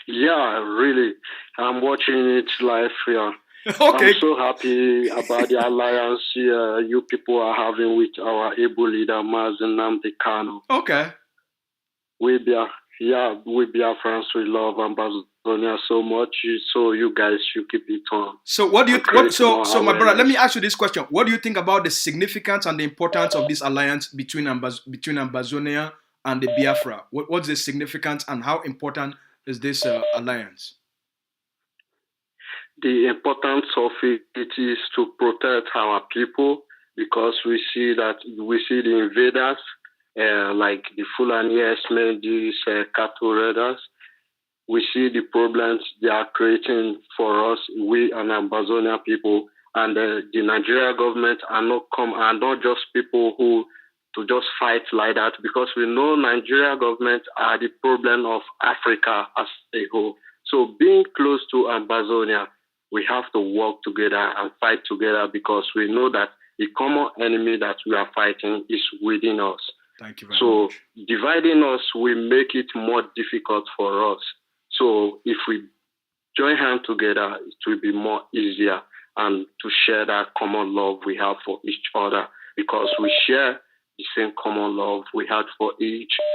[SPEAKER 9] Yeah, really. I'm watching it live here.
[SPEAKER 1] Okay.
[SPEAKER 9] I'm so happy about the alliance you people are having with our able leader, Mazen Namdekano.
[SPEAKER 1] Okay.
[SPEAKER 9] We Biafrans, we love Ambazonia so much. So you guys should keep it on.
[SPEAKER 1] So what do you so my brother, let me ask you this question. What do you think about the significance and the importance of this alliance between Ambazonia and the Biafra? What's the significance and how important is this alliance?
[SPEAKER 9] The importance of it is to protect our people, because we see the invaders, like the Fulani herdsmen, these cattle raiders. We see the problems they are creating for us, we and Ambazonia people, and the Nigeria government are not just people who to just fight like that, because we know Nigeria government are the problem of Africa as a whole. So being close to Ambazonia, we have to work together and fight together, because we know that the common enemy that we are fighting is within us.
[SPEAKER 1] Thank you very much.
[SPEAKER 9] So dividing us will make it more difficult for us. So if we join hands together, it will be more easier, and to share that common love we have for each other, because we share the same common love we had for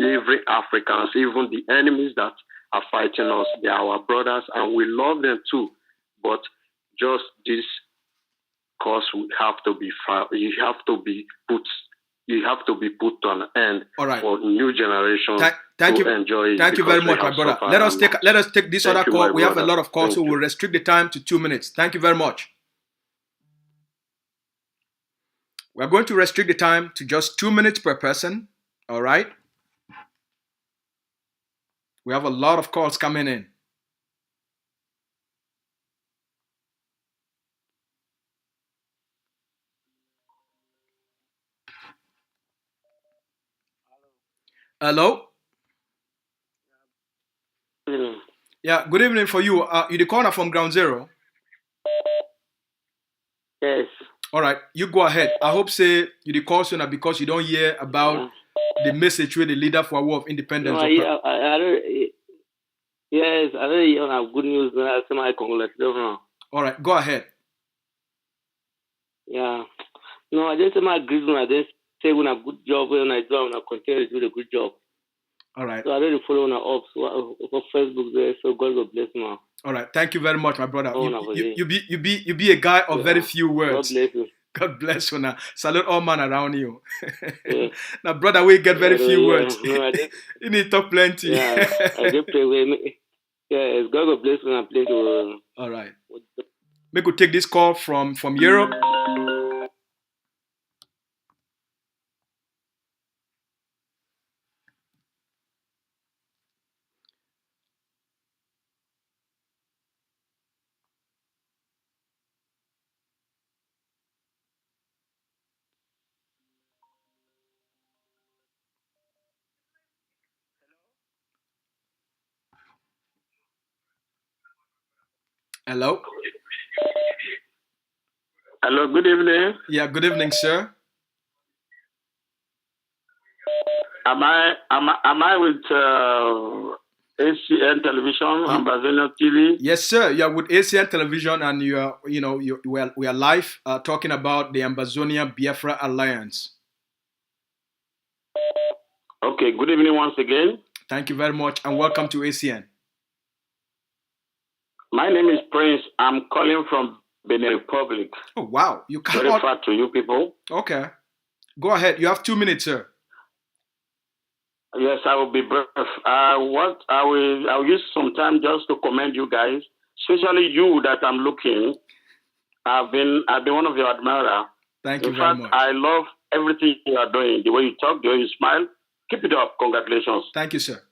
[SPEAKER 9] every Africans, even the enemies that are fighting us. They are our brothers, and we love them too. But just this cause you have to be put on end for new generations to enjoy it.
[SPEAKER 1] Thank you very much, my brother. Let us take this other call. We have a lot of calls, so we'll restrict the time to 2 minutes. Thank you very much. We're going to restrict the time to just 2 minutes per person. All right. We have a lot of calls coming in. Hello? Yeah, good evening for you. You the caller from Ground Zero?
[SPEAKER 7] Yes.
[SPEAKER 1] All right, you go ahead. I hope say you the call sooner because you don't hear about the message where the leader for War of Independence.
[SPEAKER 7] No, I don't. Yes, I don't hear good news. I say my congratulations.
[SPEAKER 1] All right, go ahead.
[SPEAKER 7] Yeah. No, I just say my greeting. I just say when a good job, when I do, when I continue to do a good job.
[SPEAKER 1] All right.
[SPEAKER 7] So I already follow on up for Facebook there. So God will bless me.
[SPEAKER 1] All right. Thank you very much, my brother. You be a guy of very few words.
[SPEAKER 7] God bless you.
[SPEAKER 1] God bless you now. Salute all man around you. Yeah. Now, brother, we get very few words. No, you need to talk plenty.
[SPEAKER 7] Yeah, I just pray with me. Yeah, God will bless you and play to.
[SPEAKER 1] All right. We could take this call from Europe. Hello.
[SPEAKER 9] Hello, good evening.
[SPEAKER 1] Yeah, good evening, sir.
[SPEAKER 9] Am I with ACN Television, Ambazonia TV?
[SPEAKER 1] Yes, sir. You are with ACN Television, and we are live talking about the Ambazonia Biafra Alliance.
[SPEAKER 9] Okay. Good evening once again.
[SPEAKER 1] Thank you very much, and welcome to ACN.
[SPEAKER 9] My name is Prince. I'm calling from Benin Republic.
[SPEAKER 1] Oh, wow. You come
[SPEAKER 9] very far to you people.
[SPEAKER 1] Okay. Go ahead. You have 2 minutes, sir.
[SPEAKER 9] Yes, I will be brief. I'll use some time just to commend you guys, especially you that I'm looking. I've been one of your admirers.
[SPEAKER 1] Thank you very much.
[SPEAKER 9] I love everything you are doing. The way you talk, the way you smile. Keep it up. Congratulations.
[SPEAKER 1] Thank you, sir.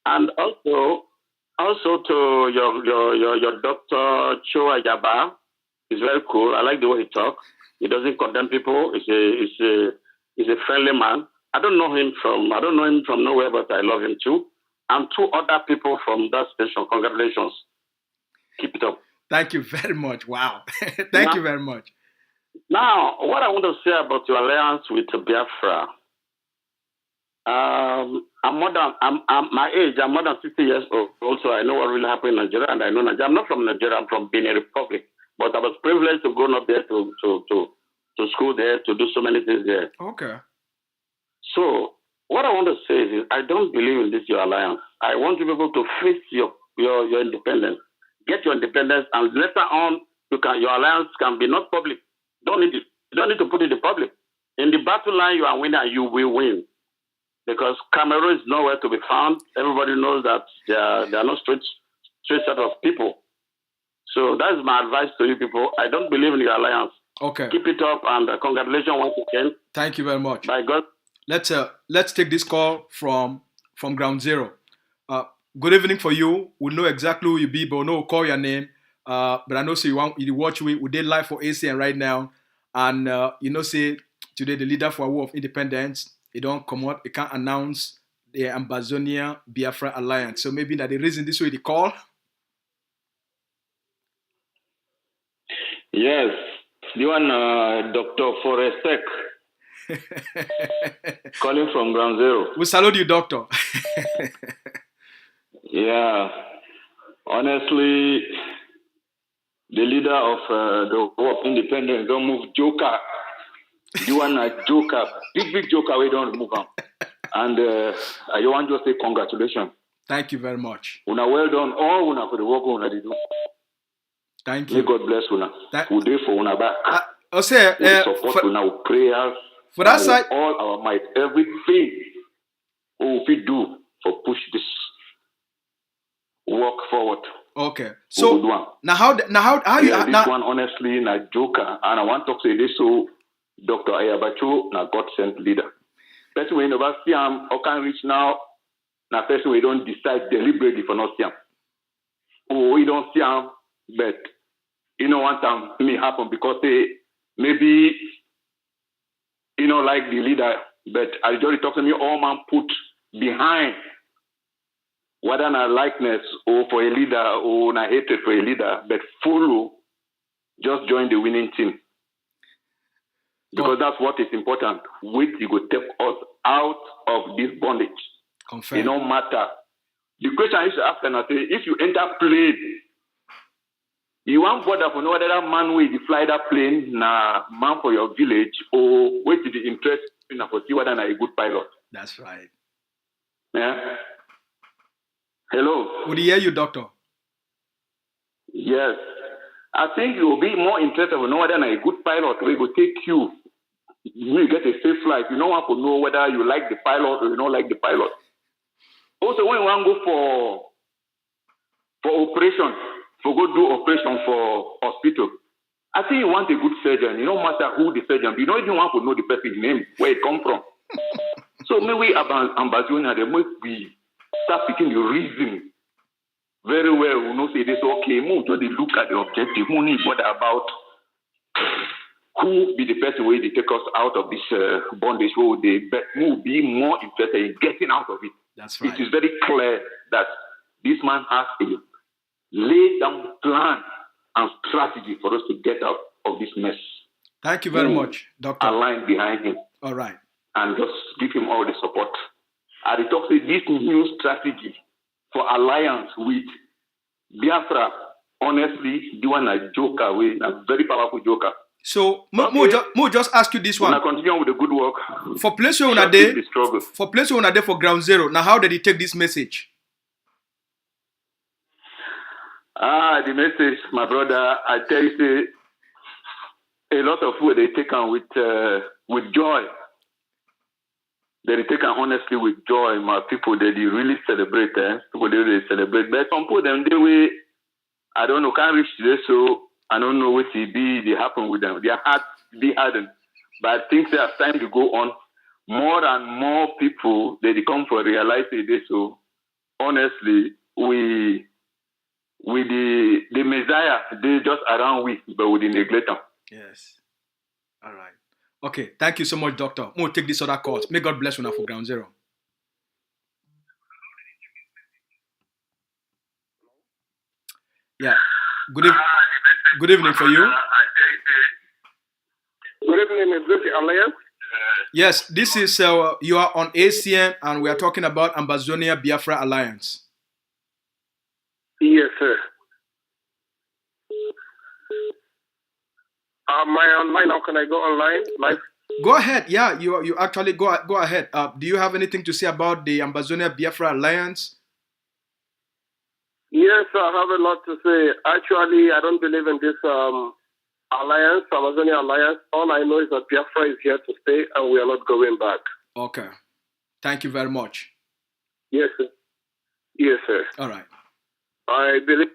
[SPEAKER 9] And also to your Dr. Cho AYABA, he's very cool. I like the way he talks. He doesn't condemn people. He's a friendly man. I don't know him from nowhere, but I love him too. And 2 other people from that station. Congratulations. Keep it up.
[SPEAKER 1] Thank you very much. Wow. Thank you very much.
[SPEAKER 9] Now, what I want to say about your alliance with Biafra,
[SPEAKER 7] I'm more than I'm my age. I'm more than 60 years old. Also, I know what really happened in Nigeria, and I know Nigeria. I'm not from Nigeria. I'm from Benin Republic, but I was privileged to grow up there to school there, to do so many things there.
[SPEAKER 1] Okay.
[SPEAKER 7] So what I want to say is, I don't believe in this your alliance. I want you people to face your independence, get your independence, and later on your alliance can be not public. You don't need to put it in public. In the battle line, you are winner. You will win. Because Cameroon is nowhere to be found. Everybody knows that they are not straight set of people. So that's my advice to you people. I don't believe in your alliance.
[SPEAKER 1] Okay.
[SPEAKER 7] Keep it up, and congratulations once again.
[SPEAKER 1] Thank you very much.
[SPEAKER 7] By God.
[SPEAKER 1] Let's take this call from Ground Zero. Good evening for you. We know exactly who you be, but we know we'll call your name. But I know you watch we did live for ACN right now, and say today the leader for a war of independence. It don't come out, it can't announce the Ambazonia Biafra Alliance. So maybe that the reason this way they call.
[SPEAKER 10] Yes, the one Dr. Forestek calling from Ground Zero.
[SPEAKER 1] We salute you, Doctor.
[SPEAKER 10] Yeah, honestly, the leader of the War of Independence don't move Joker. The one Joker, big Joker, we don't move on. And I want to say congratulations.
[SPEAKER 1] Thank you very much.
[SPEAKER 10] Una well done, all una for the work una do.
[SPEAKER 1] Thank you.
[SPEAKER 10] May God bless una. We do for una back.
[SPEAKER 1] I say,
[SPEAKER 10] we support una with prayers.
[SPEAKER 1] For that side,
[SPEAKER 10] all our might, everything we do for push this work forward.
[SPEAKER 1] Okay. So now how you
[SPEAKER 10] this one honestly na Joker, and I want to say this so. Dr. AYABA CHO, na God-sent leader. Person we never see him or can reach now, na person we don't decide deliberately for not see him. Oh, we don't see him, but one time may happen because maybe like the leader, but I just talk to me, all man put behind whether na likeness or for a leader or na hatred for a leader, but follow, just join the winning team. Because that's what is important. Which you will take us out of this bondage.
[SPEAKER 1] Confirm.
[SPEAKER 10] It don't matter. The question I used to ask, and I say, if you enter plane, you want bother for no other man way to fly that plane, na man for your village, or wait to the interest in for see whether a good pilot.
[SPEAKER 1] That's right.
[SPEAKER 10] Yeah. Hello.
[SPEAKER 1] Would he hear you, Doctor?
[SPEAKER 10] Yes. I think you will be more interested in knowing whether a good pilot will take you. You get a safe flight. You don't want to know whether you like the pilot or you don't like the pilot. Also, when you want to go for operation, for go do operation for hospital, I think you want a good surgeon. You don't matter who the surgeon, you don't even want to know the person's name, where it come from. So maybe about Ambazonia, they must be start picking the reason very well. We know say this okay. Move to the look at the objective. Who need bother about who be the person where they take us out of this bondage? Who they will be more interested in getting out of it.
[SPEAKER 1] That's right.
[SPEAKER 10] It is very clear that this man has a laid down plan and strategy for us to get out of this mess.
[SPEAKER 1] Thank you very much, Doctor.
[SPEAKER 10] Align behind him.
[SPEAKER 1] All right.
[SPEAKER 10] And just give him all the support. I talk say this new strategy for alliance with Biafra, honestly, the one a joker, a very powerful joker.
[SPEAKER 1] So, mo just ask you this one.
[SPEAKER 10] When I continue with the good work.
[SPEAKER 1] For place where una dey, for Ground Zero. Now, how did he take this message?
[SPEAKER 10] The message, my brother, I tell you, a lot of food they take on with joy. They take on honestly with joy. My people, they really celebrate. People, they celebrate. But some people, them, I don't know, can't reach today, so I don't know what they happen with them. Their hearts be hardened. But I think as time to go on, more and more people, they come for realize this. So honestly, with the Messiah, they just around with, but we neglect them.
[SPEAKER 1] Yes. All right. Okay. Thank you so much, Doctor. We'll take this other call. May God bless you now for Ground Zero. Yeah. Good evening for you.
[SPEAKER 11] Good evening, is this the Alliance?
[SPEAKER 1] Yes, this is you are on ACN, and we are talking about Ambazonia Biafra Alliance.
[SPEAKER 9] Yes, sir. Am I online? How can I go online? Live?
[SPEAKER 1] Go ahead. Yeah, you actually go ahead. Do you have anything to say about the Ambazonia Biafra Alliance?
[SPEAKER 9] Yes, I have a lot to say. Actually, I don't believe in this alliance, Ambazonia Alliance. All I know is that Biafra is here to stay, and we are not going back.
[SPEAKER 1] Okay. Thank you very much.
[SPEAKER 9] Yes, sir. Yes, sir.
[SPEAKER 1] All right.
[SPEAKER 9] I believe.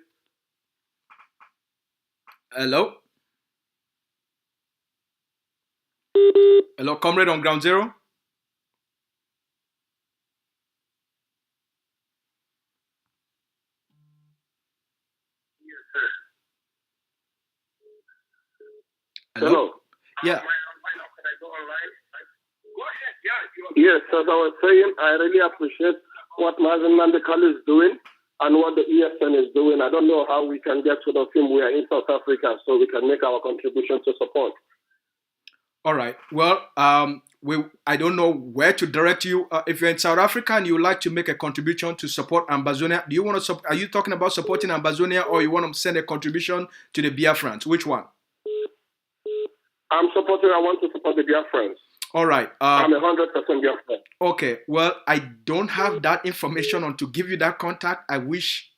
[SPEAKER 1] Hello? Hello, comrade on ground zero?
[SPEAKER 9] Hello?
[SPEAKER 1] Yeah.
[SPEAKER 9] Yes, as I was saying, I really appreciate what Mazen Nandekal is doing and what the ESN is doing. I don't know how we can get rid of him. We are in South Africa, so we can make our contribution to support. All
[SPEAKER 1] right. Well, I don't know where to direct you. If you're in South Africa and you would like to make a contribution to support Ambazonia, do you want to? Are you talking about supporting Ambazonia, or you want to send a contribution to the Biafrans? Which one?
[SPEAKER 9] I want to support the Biafrans.
[SPEAKER 1] All right.
[SPEAKER 9] I'm 100% Biafran.
[SPEAKER 1] Okay. Well, I don't have that information on to give you that contact. I wish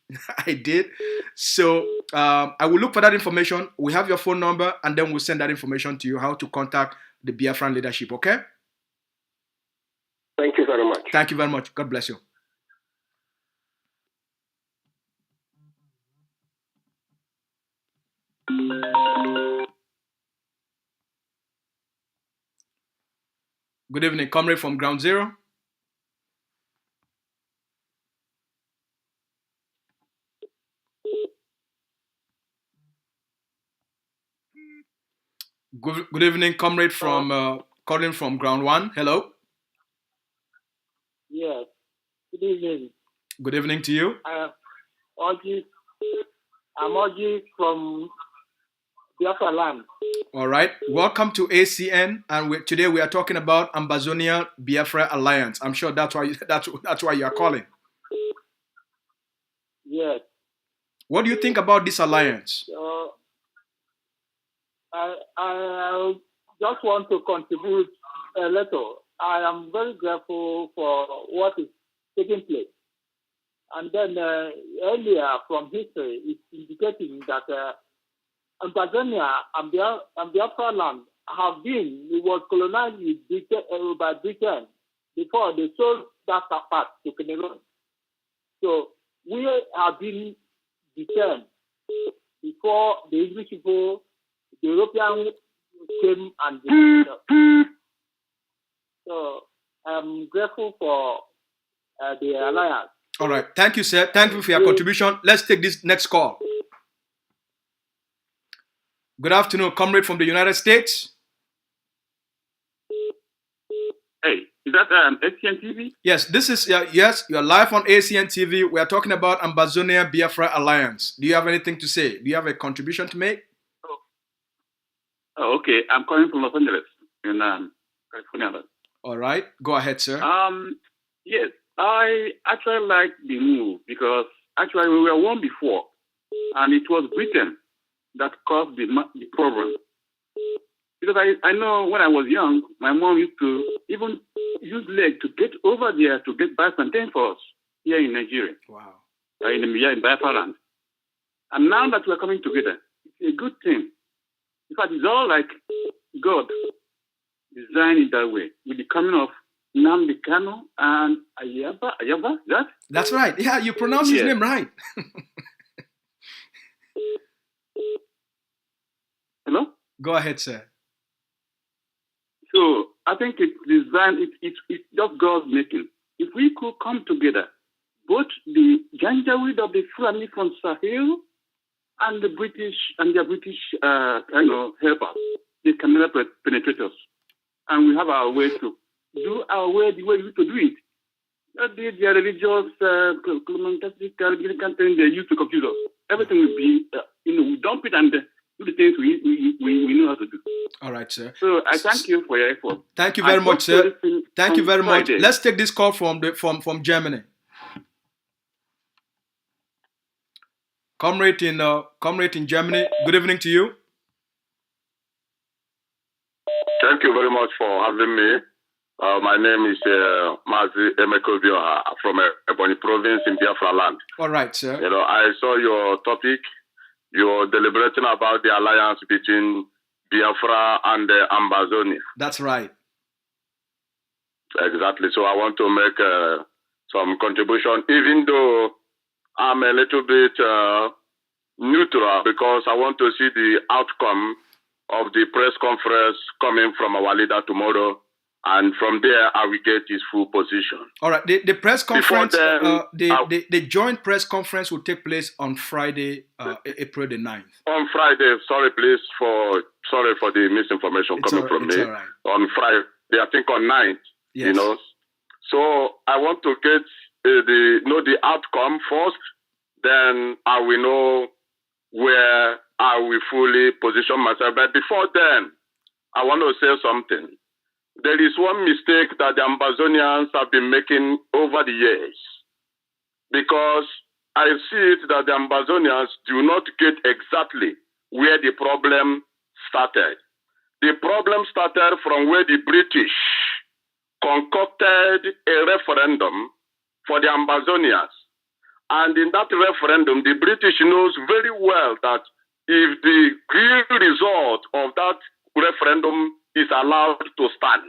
[SPEAKER 1] I did. So I will look for that information. We have your phone number, and then we'll send that information to you, how to contact the Biafran leadership. Okay?
[SPEAKER 9] Thank you very much.
[SPEAKER 1] Thank you very much. God bless you. Good evening, comrade from Ground Zero. Good evening, comrade from calling from Ground One. Hello.
[SPEAKER 11] Yes. Good evening.
[SPEAKER 1] Good evening to you.
[SPEAKER 11] I'm Oji from Biafra land.
[SPEAKER 1] All right. Welcome to ACN, and today we are talking about Ambazonia Biafra Alliance. I'm sure that's why you are calling.
[SPEAKER 11] Yes.
[SPEAKER 1] What do you think about this alliance?
[SPEAKER 11] I just want to contribute a little. I am very grateful for what is taking place. And then earlier from history, it's indicating that Ambazonia and Biafra land it was colonized by Britain before they sold that part to Cameroon. So we have been detained before the English people, the Europeans came and so I'm grateful for the alliance.
[SPEAKER 1] All right. Thank you, sir. Thank you for your contribution. Let's take this next call. Good afternoon, comrade from the United States.
[SPEAKER 10] Hey, is that ACN TV?
[SPEAKER 1] Yes, this is yes. You are live on ACN TV. We are talking about Ambazonia Biafra Alliance. Do you have anything to say? Do you have a contribution to make?
[SPEAKER 10] Oh, okay. I'm calling from Los Angeles in California.
[SPEAKER 1] All right, go ahead, sir.
[SPEAKER 10] Yes, I actually like the move because actually we were one before, and it was Britain that caused the problem. Because I know when I was young, my mom used to even use leg to get over there to get buy plantain for us here in Nigeria.
[SPEAKER 1] Wow.
[SPEAKER 10] In Biafra land. And now that we're coming together, it's a good thing. In fact, it's all like God designed it that way. With the coming of Nnamdi Kanu and AYABA,
[SPEAKER 1] That's right. Yeah, you pronounce his name right.
[SPEAKER 10] Hello?
[SPEAKER 1] Go ahead, sir.
[SPEAKER 10] So I think it's designed, it's just God's making. If we could come together, both the Janjaweed of the Fulani from Sahel and the British and their British helpers, they can never penetrate us. And we have our way to do our way, the way we to do it. Their religious, they used to confuse us. Everything will be, we dump it and do the things we know how to do.
[SPEAKER 1] All right, sir.
[SPEAKER 10] So I thank you for your effort.
[SPEAKER 1] Thank you very much, sir. Thank you very much. Let's take this call from Germany. Comrade in Germany. Good evening to you.
[SPEAKER 9] Thank you very much for having me. My name is Mazi Emeko Bioha from Ebonyi province in Biafra land.
[SPEAKER 1] All right, sir.
[SPEAKER 9] You know, I saw your topic. You're deliberating about the alliance between Biafra and Ambazonia.
[SPEAKER 1] That's right.
[SPEAKER 9] Exactly. So I want to make some contribution, even though I'm a little bit neutral, because I want to see the outcome of the press conference coming from our leader tomorrow. And from there, I will get his full position.
[SPEAKER 1] All right. The press conference,
[SPEAKER 9] then,
[SPEAKER 1] the joint press conference will take place on Friday, April the 9th.
[SPEAKER 9] On Friday, sorry for the misinformation coming from me.
[SPEAKER 1] Right.
[SPEAKER 9] On Friday, I think on 9th,
[SPEAKER 1] yes.
[SPEAKER 9] You know. So I want to get the outcome first, then I will know where I will fully position myself. But before then, I want to say something. There is one mistake that the Ambazonians have been making over the years, because I see it that the Ambazonians do not get exactly where the problem started. The problem started from where the British concocted a referendum for the Ambazonians. And in that referendum, the British knows very well that if the real result of that referendum is allowed to stand,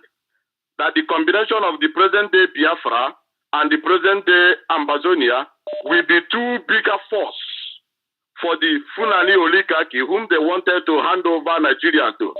[SPEAKER 9] that the combination of the present-day Biafra and the present-day Ambazonia will be too big a force for the Fulani oligarchy, whom they wanted to hand over Nigeria to.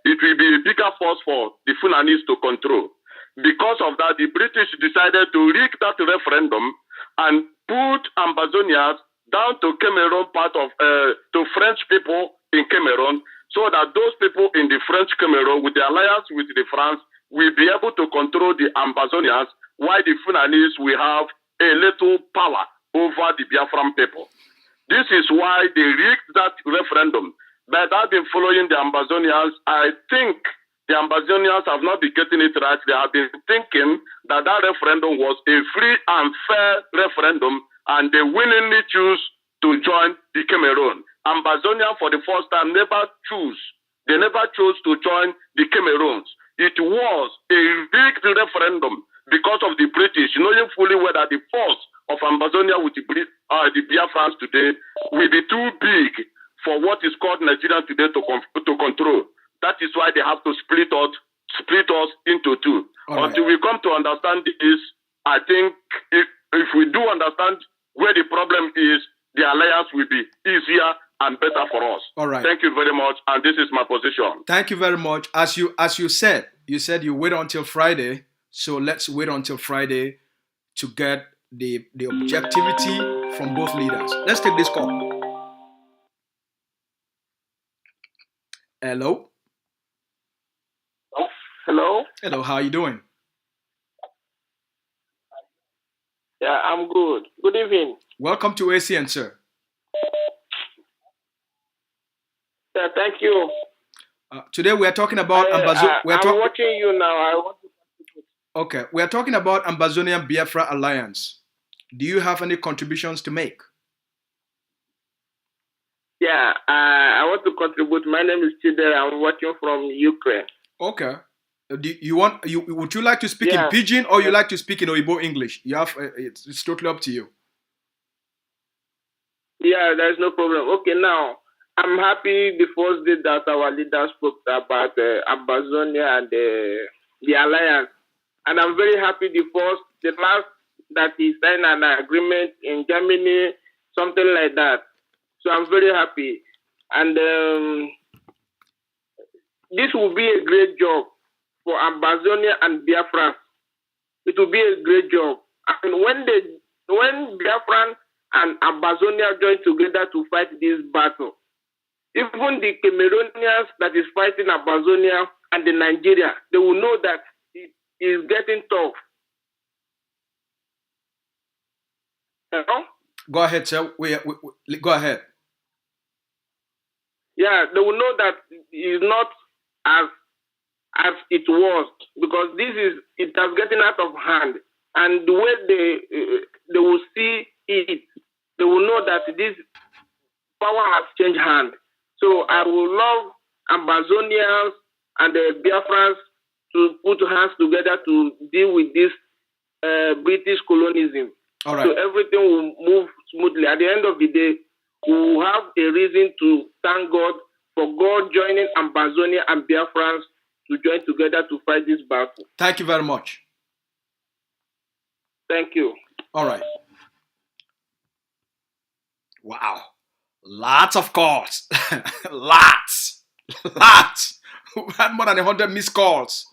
[SPEAKER 9] It will be a bigger force for the Fulanis to control. Because of that, the British decided to rig that referendum and put Ambazonians down to Cameroon, to French people in Cameroon, so that those people in the French Cameroon, with the alliance with the France, will be able to control the Ambazonians, while the Fulanese will have a little power over the Biafran people. This is why they rigged that referendum. But I've been following the Ambazonians. I think the Ambazonians have not been getting it right. They have been thinking that that referendum was a free and fair referendum, and they willingly choose to join the Cameroon. Ambazonia, for the first time, never chose to join the Cameroons. It was a rigged referendum because of the British, knowing fully well that the force of Ambazonia with the Biafrans today will be too big for what is called Nigeria today to control. That is why they have to split us into two.
[SPEAKER 1] All
[SPEAKER 9] Until
[SPEAKER 1] right.
[SPEAKER 9] we come to understand this, I think if we do understand where the problem is, the alliance will be easier and better for us.
[SPEAKER 1] All right.
[SPEAKER 9] Thank you very much, and this is my position.
[SPEAKER 1] Thank you very much. As you said you wait until Friday. So let's wait until Friday to get the objectivity from both leaders. Let's take this call. Hello.
[SPEAKER 12] Hello.
[SPEAKER 1] Hello. How are you doing?
[SPEAKER 12] Yeah, I'm good. Good evening.
[SPEAKER 1] Welcome to ACN, sir.
[SPEAKER 12] Yeah, thank you.
[SPEAKER 1] Today we are talking about
[SPEAKER 12] I'm watching you now. I want to contribute.
[SPEAKER 1] Okay, we are talking about Ambazonian Biafra Alliance. Do you have any contributions to make?
[SPEAKER 12] Yeah, I want to contribute. My name is Chidera. I'm watching from Ukraine.
[SPEAKER 1] Okay. Would you like to speak in Pidgin or you like to speak in Oyibo English? You have it's totally up to you.
[SPEAKER 12] Yeah, there's no problem. Okay, now I'm happy the first day that our leader spoke about Ambazonia and the alliance, and I'm very happy the last that he signed an agreement in Germany, something like that. So I'm very happy, and this will be a great job for Ambazonia and Biafra. It will be a great job, and when Biafran and Ambazonia join together to fight this battle, even the Cameroonians that is fighting Ambazonia and the Nigeria, they will know that it is getting tough. Hello?
[SPEAKER 1] Go ahead, sir. Go ahead.
[SPEAKER 12] they will know that it's not as it was, because it has gotten out of hand, and the way they will see it, they will know that this power has changed hand. So I would love Ambazonians and the Biafrans to put hands together to deal with this British colonialism.
[SPEAKER 1] All right.
[SPEAKER 12] So everything will move smoothly. At the end of the day, we will have a reason to thank God for God joining Ambazonia and Biafrans to join together to fight this battle.
[SPEAKER 1] Thank you very much.
[SPEAKER 12] Thank you.
[SPEAKER 1] All right. Wow. Lots of calls. Lots. We had more than 100 missed calls.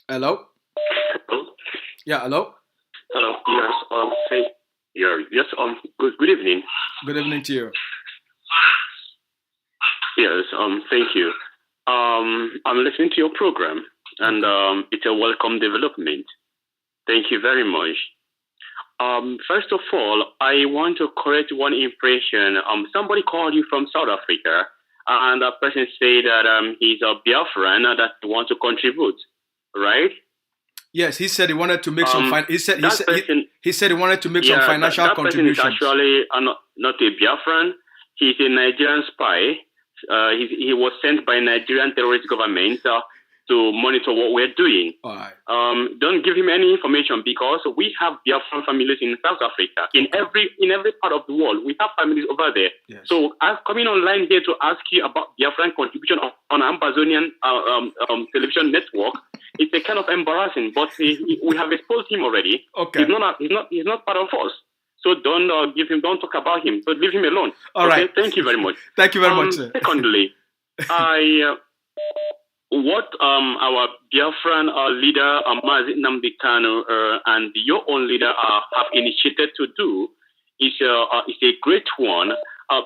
[SPEAKER 1] Hello?
[SPEAKER 6] Hello?
[SPEAKER 1] Yeah, hello?
[SPEAKER 6] Hello. Yes, good evening.
[SPEAKER 1] Good evening to you.
[SPEAKER 6] Yes, thank you. I'm listening to your program, and it's a welcome development. Thank you very much. First of all, I want to correct one impression. Somebody called you from South Africa, and a person said that he's a Biafran and that he wants to contribute, right?
[SPEAKER 1] Yes, he said he wanted to make he said he wanted to make some financial contributions.
[SPEAKER 6] That person is actually not a Biafran. He's a Nigerian spy. He was sent by Nigerian terrorist government to monitor what we're doing.
[SPEAKER 1] All right.
[SPEAKER 6] Don't give him any information, because we have Biafran families in South Africa. In every part of the world, we have families over there.
[SPEAKER 1] Yes.
[SPEAKER 6] So I'm coming online here to ask you about Biafran contribution on Ambazonian television network. It's a kind of embarrassing, but we have exposed him already.
[SPEAKER 1] Okay.
[SPEAKER 6] He's not part of us. So don't talk about him. So leave him alone.
[SPEAKER 1] All right.
[SPEAKER 6] Thank you very much.
[SPEAKER 1] Thank you very much, sir.
[SPEAKER 6] Secondly, what our Biafran leader, Mazi Nnamdi Kanu, and your own leader have initiated to do is a great one,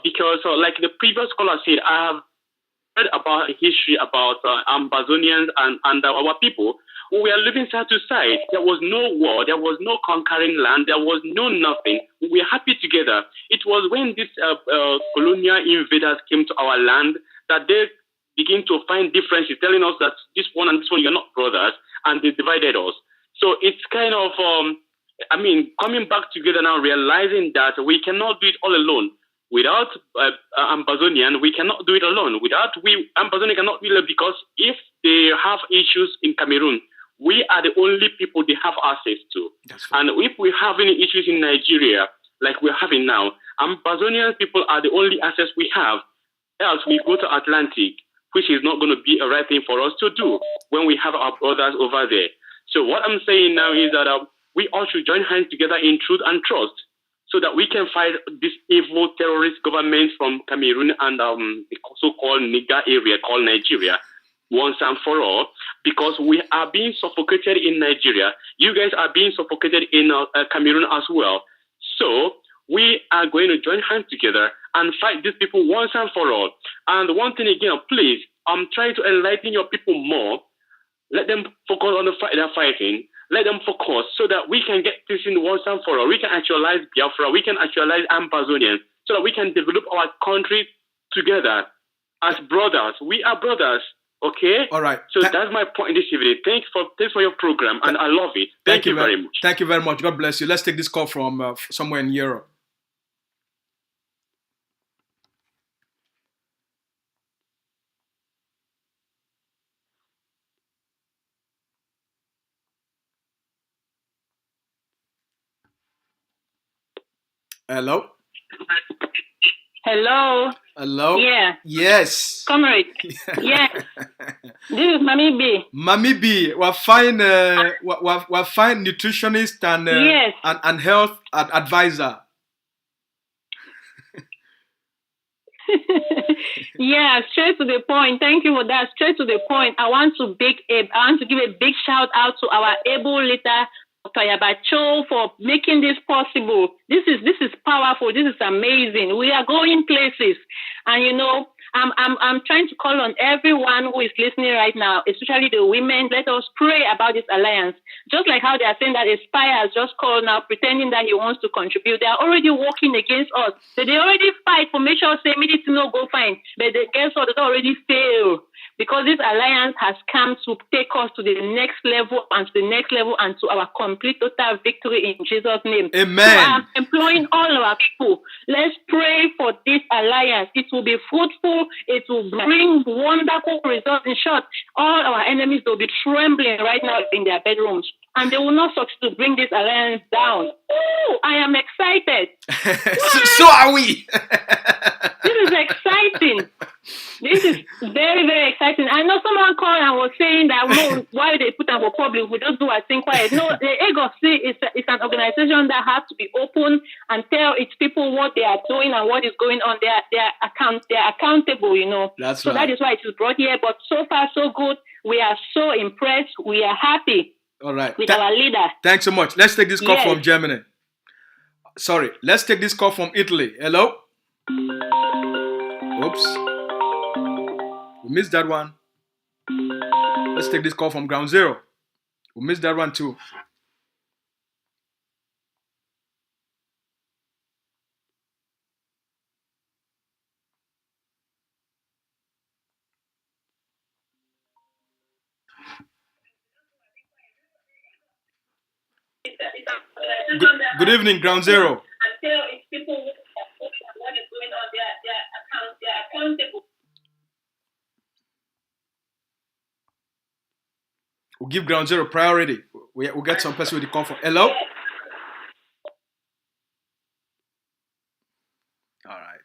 [SPEAKER 6] because like the previous caller said, I have heard about history about Ambazonians and our people. We are living side to side. There was no war. There was no conquering land. There was no nothing. We were happy together. It was when these colonial invaders came to our land that they begin to find differences, telling us that this one and this one, you're not brothers, and they divided us. So it's kind of, coming back together now, realizing that we cannot do it all alone. Without Ambazonian, we cannot do it alone. Ambazonian cannot do it, because if they have issues in Cameroon, we are the only people they have access to. And if we have any issues in Nigeria, like we're having now, Ambazonian people are the only access we have. Else we go to Atlantic, which is not going to be a right thing for us to do when we have our brothers over there. So what I'm saying now is that we all should join hands together in truth and trust, so that we can fight this evil terrorist government from Cameroon and the so-called nigger area called Nigeria once and for all, because we are being suffocated in Nigeria. You guys are being suffocated in Cameroon as well. So we are going to join hands together and fight these people once and for all. And one thing again, please, I'm trying to enlighten your people more. Let them focus on the fight they're fighting. Let them focus so that we can get this in once and for all. We can actualize Biafra. We can actualize Ambazonian, so that we can develop our country together as brothers. We are brothers. Okay?
[SPEAKER 1] All right.
[SPEAKER 6] So that's my point this evening. Thanks for your program, and I love it. Thank you very much.
[SPEAKER 1] Thank you very much. God bless you. Let's take this call from somewhere in Europe. Hello?
[SPEAKER 13] Hello.
[SPEAKER 1] Hello?
[SPEAKER 13] Yeah.
[SPEAKER 1] Yes.
[SPEAKER 13] Comrade. Yeah. This is Mami B.
[SPEAKER 1] Mami B. We're fine nutritionist and
[SPEAKER 13] yes.
[SPEAKER 1] and health advisor.
[SPEAKER 13] Yeah, straight to the point. Thank you for that. Straight to the point. I want to give a big shout out to our able leader, Dr. AYABA CHO, for making this possible. This is powerful. This is amazing. We are going places, and you know, I'm trying to call on everyone who is listening right now, especially the women. Let us pray about this alliance. Just like how they are saying that Aspire has just called now, pretending that he wants to contribute. They are already working against us. So they already fight for make sure say me to no go fine. But they guess what? They already fail. Because this alliance has come to take us to the next level and to the next level and to our complete total victory in Jesus' name.
[SPEAKER 1] Amen.
[SPEAKER 13] So I'm employing all our people. Let's pray for this alliance. It will be fruitful. It will bring wonderful results. In short, all our enemies will be trembling right now in their bedrooms. And they will not succeed to bring this alliance down. Oh, I am excited.
[SPEAKER 1] So are we.
[SPEAKER 13] This is exciting. This is very, very exciting. I know someone called and was saying that, no, why they put them for public? We just do our thing quiet. No, the AGOC is an organization that has to be open and tell its people what they are doing and what is going on. They are accountable, you know.
[SPEAKER 1] That's
[SPEAKER 13] so
[SPEAKER 1] right.
[SPEAKER 13] That is why it is brought here. But so far, so good. We are so impressed. We are happy.
[SPEAKER 1] All right.
[SPEAKER 13] With our leader.
[SPEAKER 1] Thanks so much. Let's take this call from Germany. Sorry. Let's take this call from Italy. Hello? Oops. We missed that one. Let's take this call from Ground Zero. We missed that one too. Good evening, Ground Zero. We'll give Ground Zero priority. We'll get some person with the call for. Hello? All right.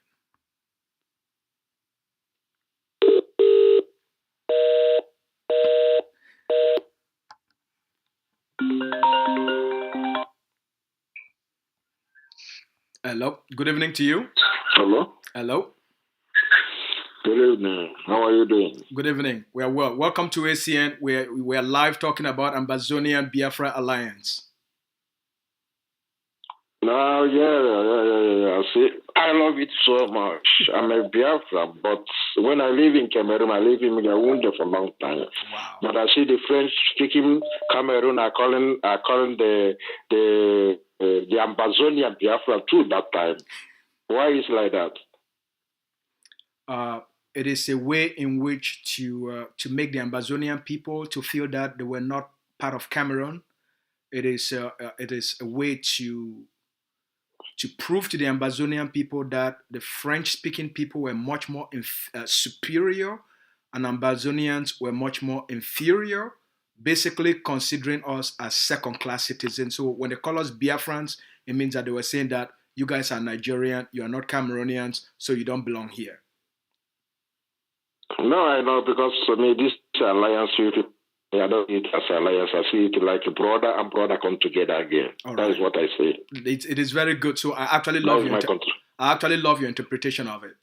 [SPEAKER 1] Hello. Good evening to you.
[SPEAKER 14] Hello.
[SPEAKER 1] Hello.
[SPEAKER 14] Good evening. How are you doing?
[SPEAKER 1] Good evening. We are well. Welcome to ACN. We are live talking about Ambazonian Biafra Alliance.
[SPEAKER 14] No, yeah. See, I love it so much. I'm a Biafra, but when I live in Cameroon, I live in Yaoundé for a long time.
[SPEAKER 1] Wow.
[SPEAKER 14] But I see the French-speaking Cameroon are calling the Ambazonia Biafra too that time. Why is it like that?
[SPEAKER 1] It is a way in which to make the Ambazonian people to feel that they were not part of Cameroon. It is a way to prove to the Ambazonian people that the French-speaking people were much more superior and Ambazonians were much more inferior, basically considering us as second-class citizens. So when they call us Biafrans, it means that they were saying that you guys are Nigerian, you are not Cameroonians, so you don't belong here.
[SPEAKER 14] No, I know, because for me, this alliance, I don't see it as alliance. I see it like a brother and brother come together again. Right. That is what I say.
[SPEAKER 1] It is very good. So I actually love your interpretation of it.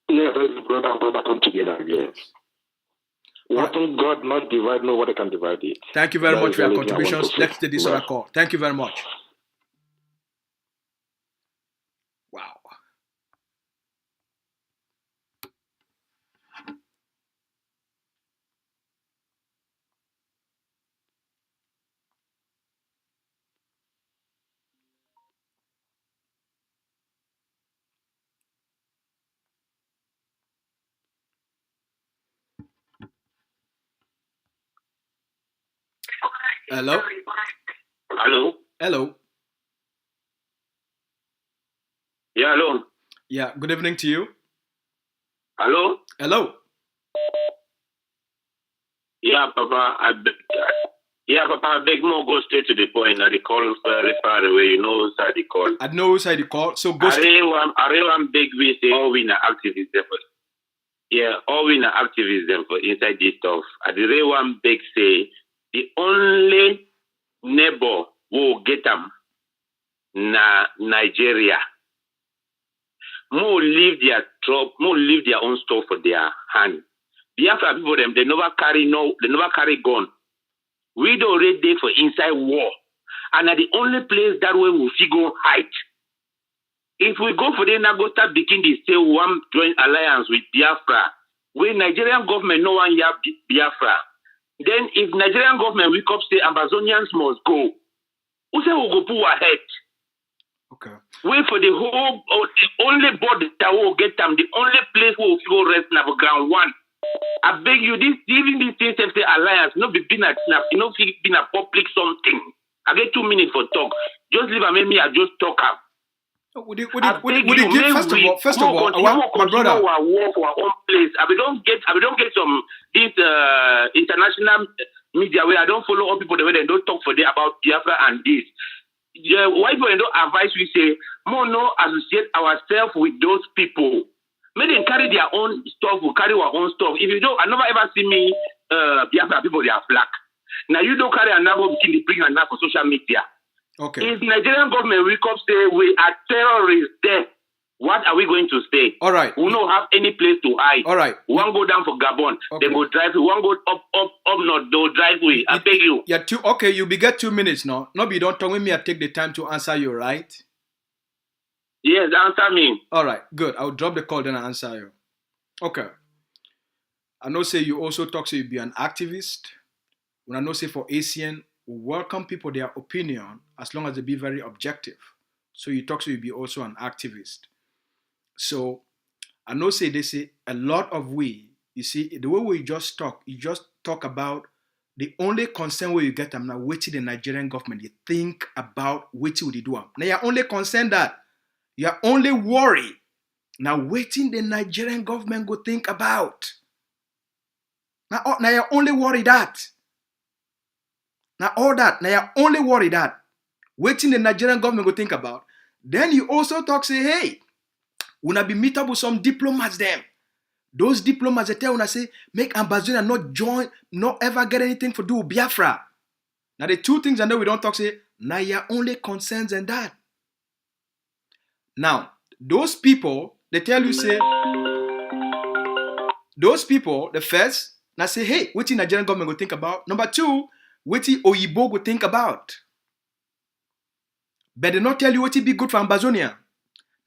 [SPEAKER 14] Yeah, that is brother and brother come together again. What God not divide, nobody can divide it.
[SPEAKER 1] Thank you very much for your contributions. Let's take this other call. Thank you very much. Wow. Hello?
[SPEAKER 15] Hello?
[SPEAKER 1] Hello?
[SPEAKER 15] Yeah, hello?
[SPEAKER 1] Yeah, good evening to you.
[SPEAKER 15] Hello?
[SPEAKER 1] Hello?
[SPEAKER 15] Yeah, Papa, I beg more go straight to the point. The call is very far away. You know who's the call.
[SPEAKER 1] I know who's the call. So go
[SPEAKER 15] one big we say all we are activists for. Yeah, all we are activism for inside this stuff. I really one big say the only neighbor who get them na Nigeria. more leave their own stuff for their hand. Biafra people they never carry gun. We don't already there for inside war. And at the only place that way we figure hide. If we go for the now go start beginning to say one joint alliance with Biafra, when Nigerian government no one have Biafra, then if Nigerian government wake up say Ambazonians must go, who say we go put ahead?
[SPEAKER 1] Okay.
[SPEAKER 15] Wait for the whole the only body that will get them, the only place where we go rest na for ground one. I beg you, even this thing say alliance, no be been a public something. I get 2 minutes for talk. Just leave and make me I just talk up.
[SPEAKER 1] Would you give first of all, my brother?
[SPEAKER 15] Our work for our own place. I don't get some this international media where I don't follow all people the way they don't talk for them about Biafra and this. Why people don't advise we say more no associate ourselves with those people. May they carry their own stuff, we carry our own stuff. If you don't, I never ever see me Biafra people they are black. Now you don't carry another begin to bring another for social media.
[SPEAKER 1] Okay.
[SPEAKER 15] If Nigerian government wake up say we are terrorists there, what are we going to say?
[SPEAKER 1] All right.
[SPEAKER 15] We don't have any place to hide.
[SPEAKER 1] All right.
[SPEAKER 15] One go down for Gabon, they go drive. One go up north, they'll drive way. I beg you.
[SPEAKER 1] Yeah, okay, you be get 2 minutes now. No, you don't talk with me. I take the time to answer you, right?
[SPEAKER 15] Yes, answer me.
[SPEAKER 1] All right, good. I'll drop the call then I answer you. Okay. I know say you also talk so you be an activist. When I know say for ASEAN, we welcome people their opinion as long as they be very objective. So you talk so you be also an activist. So I know say they say a lot of we, you see, the way we just talk, you just talk about the only concern where you get them now waiting the Nigerian government. You think about waiting with the do. Now you're only concerned that you're only worried. Now waiting the Nigerian government go think about. Now you're only worried that. Now all that, now you're only worried that. Waiting the Nigerian government go think about. Then you also talk, say, hey, when I be meet up with some diplomats them. Those diplomats they tell when I say, make Ambazonia not join, not ever get anything for do with Biafra. Now the two things I know we don't talk, say, now you're only concerns and that. Now, those people, they tell you, say, those people, the first, now say, hey, what the Nigerian government will think about? Number two, what the Oyibo will think about? But they not tell you what it be good for Ambazonia.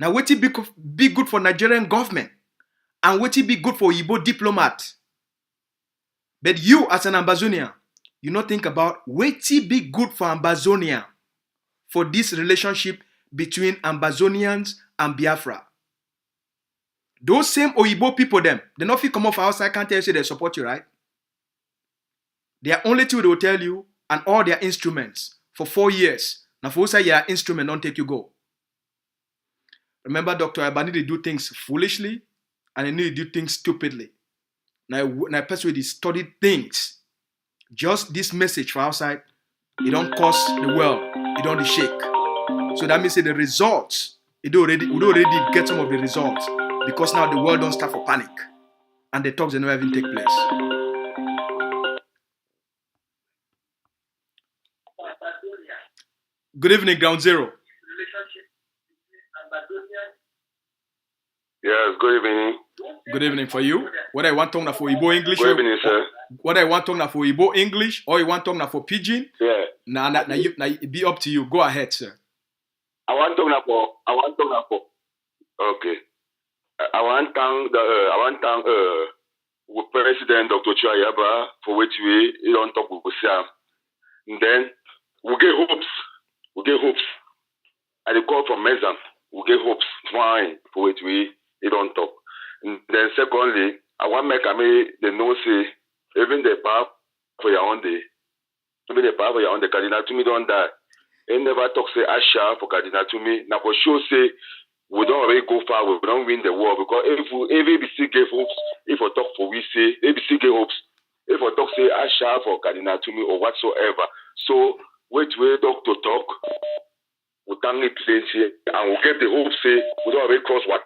[SPEAKER 1] Now, what it be good for Nigerian government? And what it be good for Oyibo diplomat? But you, as an Ambazonian, you not think about what it be good for Ambazonia for this relationship between Ambazonians and Biafra. Those same Oyibo people, them, they not fit come off outside, can't tell you say they support you, right? They are only two they will tell you, and all their instruments for 4 years. Now, for say your instrument don't take you go. Remember, Dr. AYABA they do things foolishly, and they need to do things stupidly. Now, a person with studied things, just this message for outside, it don't cost the world, it don't shake. So that means that the results, we already get some of the results, because now the world don't start for panic, and the talks they never even take place. Good evening, Ground Zero.
[SPEAKER 9] Yes, good evening.
[SPEAKER 1] Good evening for you. What I want to talk for Igbo English?
[SPEAKER 9] Good evening, sir.
[SPEAKER 1] What I want to talk for Igbo English, or you want to talk for Pidgin?
[SPEAKER 9] Yeah.
[SPEAKER 1] Now, it be up to you. Go ahead, sir.
[SPEAKER 9] I want to talk for. Okay. I want to thank President Dr. AYABA for which we don't talk with Sam. And then we get hopes. At the call from Mezan, we get hopes. Fine for which we don't talk. And then secondly, I want to make the know say even the power for your own day, Cardinal to me don't die. They never talk say Asha for Cardinal to me. Now for sure say we don't already go far, we don't win the war because if ABC gave hopes, if we talk for we say ABC gave hopes, if we talk say Asha for Cardinal to me or whatsoever. So wait doctor talk, we thank it here and we'll get the hope say we don't already cross what.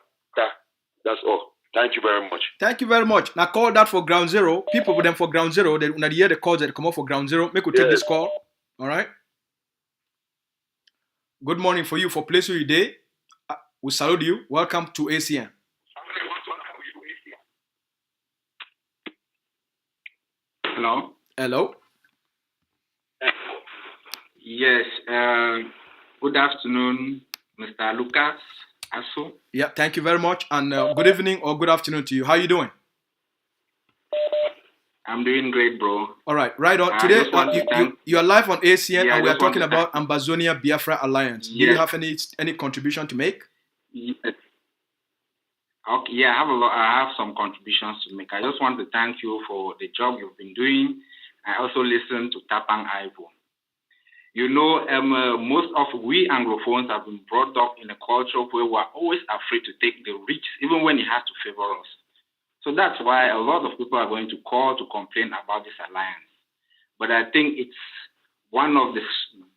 [SPEAKER 9] That's all. Thank you very much.
[SPEAKER 1] Thank you very much. Now call that for Ground Zero. People with them for Ground Zero, they when they hear the calls that come up for Ground Zero, make we take this call. All right. Good morning for you for place where you day. we salute you. Welcome to ACN.
[SPEAKER 16] Hello.
[SPEAKER 1] Hello.
[SPEAKER 16] Yes. Good afternoon, Mr. Lucas Aso.
[SPEAKER 1] Yeah, thank you very much, and good evening or good afternoon to you. How are you doing?
[SPEAKER 16] I'm doing great, bro.
[SPEAKER 1] All right, right on. Today, you are live on ACN, and we are talking about Ambazonia Biafra Alliance. Do you have any contribution to make?
[SPEAKER 16] Yes. Okay, yeah, I have some contributions to make. I just want to thank you for the job you've been doing. I also listen to Tapang Ivo. You know, most of we Anglophones have been brought up in a culture where we're always afraid to take the risks, even when it has to favor us. So that's why a lot of people are going to call to complain about this alliance. But I think it's one of the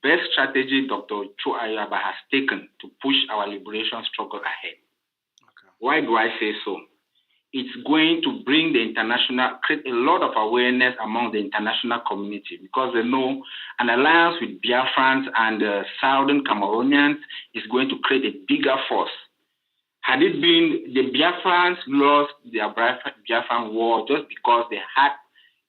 [SPEAKER 16] best strategies Dr. Cho AYABA has taken to push our liberation struggle ahead. Okay. Why do I say so? It's going to bring create a lot of awareness among the international community, because they know an alliance with Biafrans and Southern Cameroonians is going to create a bigger force. Had it been the Biafrans lost their Biafran war just because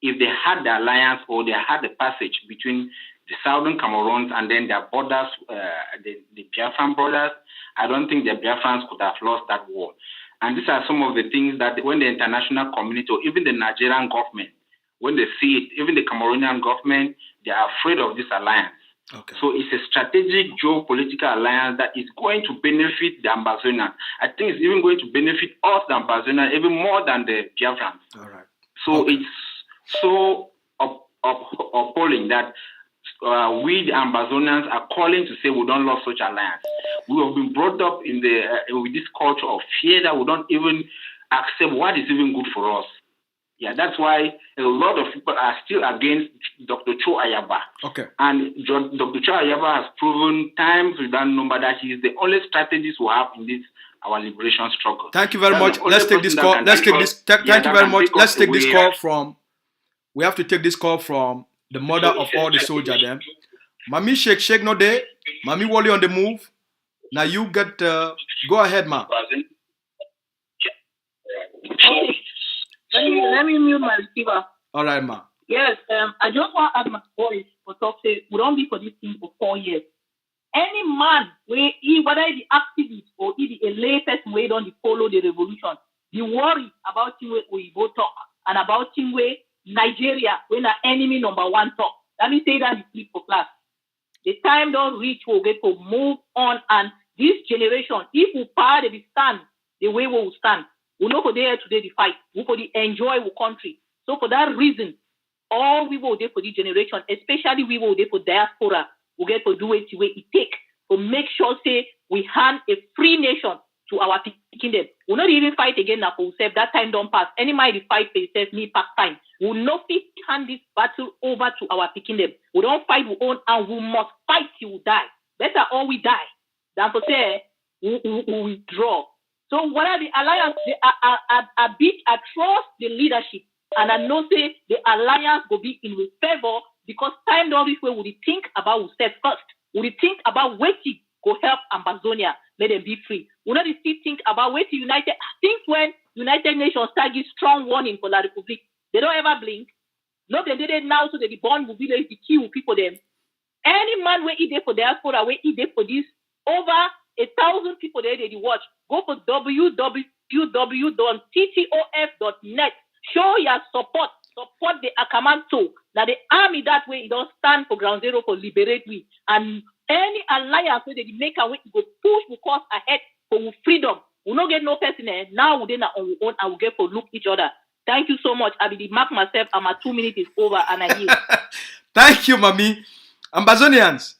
[SPEAKER 16] if they had the alliance or they had the passage between the Southern Cameroons and then their borders, the Biafran borders, I don't think the Biafrans could have lost that war. And these are some of the things that when the international community or even the Nigerian government, when they see it, even the Cameroonian government, they are afraid of this alliance. Okay. So it's a strategic geopolitical alliance that is going to benefit the Ambazonian. I think it's even going to benefit us, the Ambazonian, even more than the Biafrans. All right. So it's so appalling that we, the Ambazonians, are calling to say we don't love such alliance. We have been brought up in with this culture of fear that we don't even accept what is even good for us. Yeah, that's why a lot of people are still against Dr. Cho AYABA. Okay. And Dr. Cho AYABA has proven times without number that he is the only strategist we have in this our liberation struggle.
[SPEAKER 1] Thank you very much. Let's take this call. Thank you very much. Let's take this call from. We have to take this call from the mother of all the soldiers. Them, Mami Sheikh no day. Mami Wally on the move. Now you get. Go ahead, ma.
[SPEAKER 17] Let me mute my receiver.
[SPEAKER 1] All right, ma.
[SPEAKER 17] Yes, I just want to add my voice for talk. Say we don't be for this thing for 4 years. Any man, whether the activist or the lay person, we don't follow the revolution. Be worried about thing where we go talk and about thing where Nigeria when our enemy number one talk. Let me say that in sleep for class. The time don't reach, we'll get to move on, and this generation, if we power the stand the way we will stand. We know for there today the fight. We for the enjoy our country. So for that reason, all we will do for this generation, especially we will do for diaspora, we get to do it the way it takes to make sure say we hand a free nation to our kingdom. We'll not even fight again now for ourselves. That time don't pass. Any mind fight for yourself, me pack time. We'll not hand this battle over to our kingdom. We don't fight we own, and we must fight till we die. Better all we die than for say we withdraw. So what are the alliance? I trust the leadership, and I know say the alliance will be in favor because time don't reach where we think about ourselves first. We think about what it go help Ambazonia, let them be free. We not still think about what United. Think when United Nations start give strong warning for La Republic, they don't ever blink. No, they did it now, so that the bond will be like the key will people them. Any man where he there for diaspora, where he there for this over 1,000 people there they watch. Go for www.ttof.net. Show your support. Support the Akamanto. Now the army that way it don't stand for ground zero for liberate we. And any alliance where they make a way to go push the cause ahead for freedom. We not get no person there. Now we then on our own and we get for look each other. Thank you so much. I will mark myself and my 2 minutes is over and I hear.
[SPEAKER 1] Thank you, Mami. Ambazonians.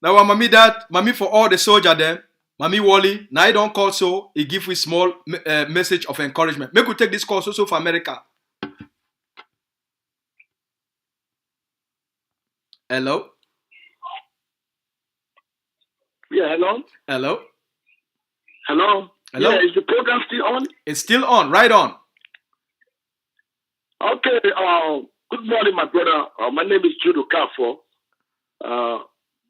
[SPEAKER 1] Now Mami for all the soldiers there. Mami Wally, now I don't call so, he give a small message of encouragement. Make we take this call also for America. Hello?
[SPEAKER 18] Yeah, hello?
[SPEAKER 1] Hello?
[SPEAKER 18] Hello?
[SPEAKER 1] Hello?
[SPEAKER 18] Yeah, is the program still on?
[SPEAKER 1] It's still on, right on.
[SPEAKER 18] Okay, good morning, my brother. My name is Judo Kafo.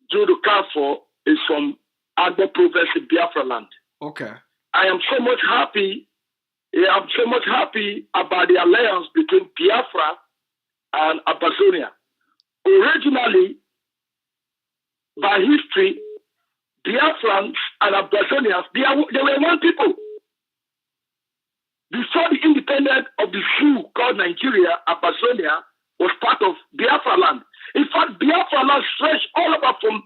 [SPEAKER 18] Judo Kafo is from Agbo province in Biafra land.
[SPEAKER 1] Okay.
[SPEAKER 18] I am so much happy. I'm so much happy about the alliance between Biafra and Ambazonia. Originally, by history, Biafrans and Ambazonians, they were one people. Before the independence of the few called Nigeria, Ambazonia was part of Biafra land. In fact, Biafra land stretched all over from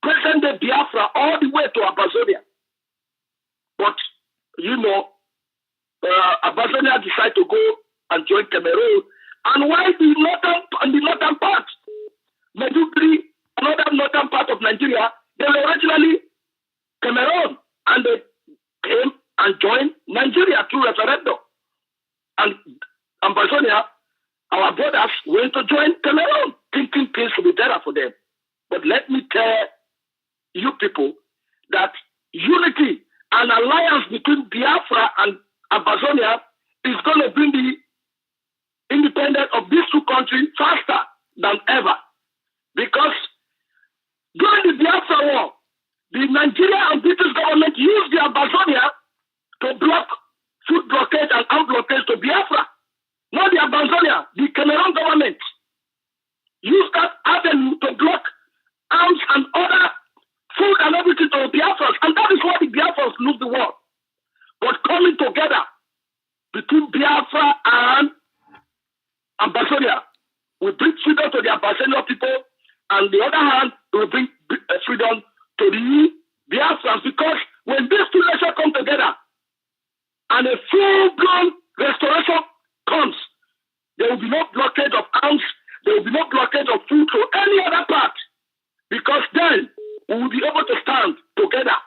[SPEAKER 18] present-day Biafra all the way to Ambazonia. But, Ambazonia decided to go and join Cameroon. And why the northern part, Maiduguri, another northern part of Nigeria, they were originally Cameroon. And they came and joined Nigeria through referendum. And Ambazonia, our brothers, went to join Cameroon, thinking things will be better for them. But let me tell you people that unity and alliance between Biafra and Ambazonia is going to bring the independence of these two countries faster than ever. Because during the Biafra war, the Nigerian and British government used the Ambazonia to block food blockade and armed blockades to Biafra. Not the Ambazonia, the Cameroon government used that avenue to block arms and other food and everything to Biafras. And that is why the Biafras lose the war. But coming together between Biafra and Ambazonia will bring freedom to the Ambazonian people, and the other hand will bring freedom to the Biafrans, because when these two nations come together and a full-blown restoration comes, there will be no blockade of arms, there will be no blockade of food to any other part, because then we will be able to stand together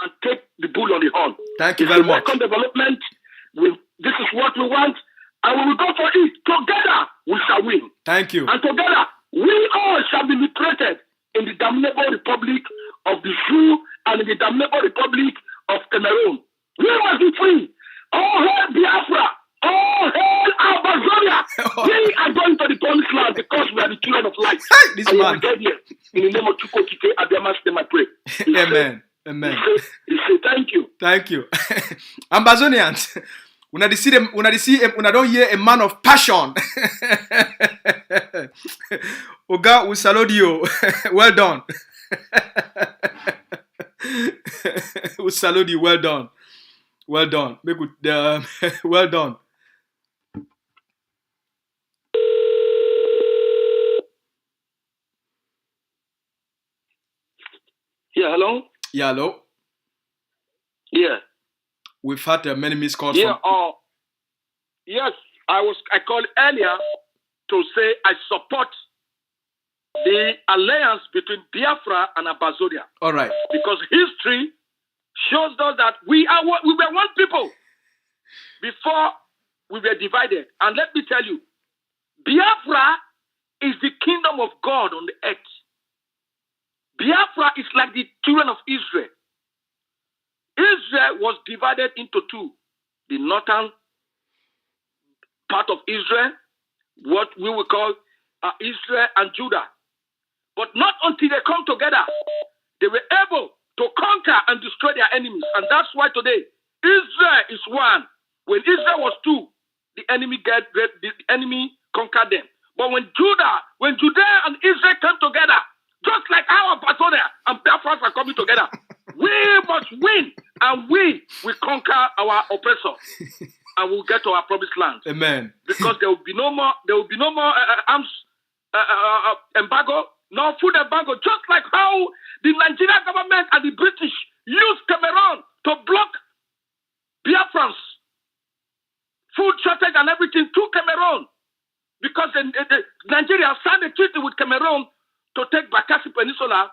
[SPEAKER 18] and take the bull on the horn.
[SPEAKER 1] Thank you very much.
[SPEAKER 18] Welcome development. This is what we want, and we will go for it. Together, we shall win.
[SPEAKER 1] Thank you.
[SPEAKER 18] And together, we all shall be liberated in the damnable republic of the Sioux and in the damnable republic of Cameroon. We must be free. All hail Biafra. All hail Ambazonia. We are going to the promised land because we are the children of light.
[SPEAKER 1] This
[SPEAKER 18] and
[SPEAKER 1] man.
[SPEAKER 18] we get here. In the name of Chukwokike Abiyama's name I pray.
[SPEAKER 1] Amen. Amen.
[SPEAKER 18] He say thank you.
[SPEAKER 1] Thank you. Ambazonians, una don't hear a man of passion. Oga, we salute you. Well done. We salute you. Well done. Well done. Well done.
[SPEAKER 18] Yeah, hello?
[SPEAKER 1] Yeah, hello.
[SPEAKER 18] Yeah.
[SPEAKER 1] We've had many missed calls.
[SPEAKER 18] Yeah, yes, I called earlier to say I support the alliance between Biafra and Ambazonia.
[SPEAKER 1] All right.
[SPEAKER 18] Because history shows us that we were one people before we were divided. And let me tell you, Biafra is the kingdom of God on the earth. Biafra is like the children of Israel. Israel was divided into two. The northern part of Israel, what we will call Israel and Judah. But not until they come together, they were able to conquer and destroy their enemies. And that's why today, Israel is one. When Israel was two, the enemy conquered them. But when Judea and Israel came together, just like our Ambazonia and Biafra are coming together, we must win, and we will conquer our oppressor, and we'll get to our promised land.
[SPEAKER 1] Amen.
[SPEAKER 18] Because there will be no more arms embargo, no food embargo. Just like how the Nigerian government and the British used Cameroon to block Biafrans, food shortage and everything to Cameroon, because Nigeria signed a treaty with Cameroon to take Bakassi Peninsula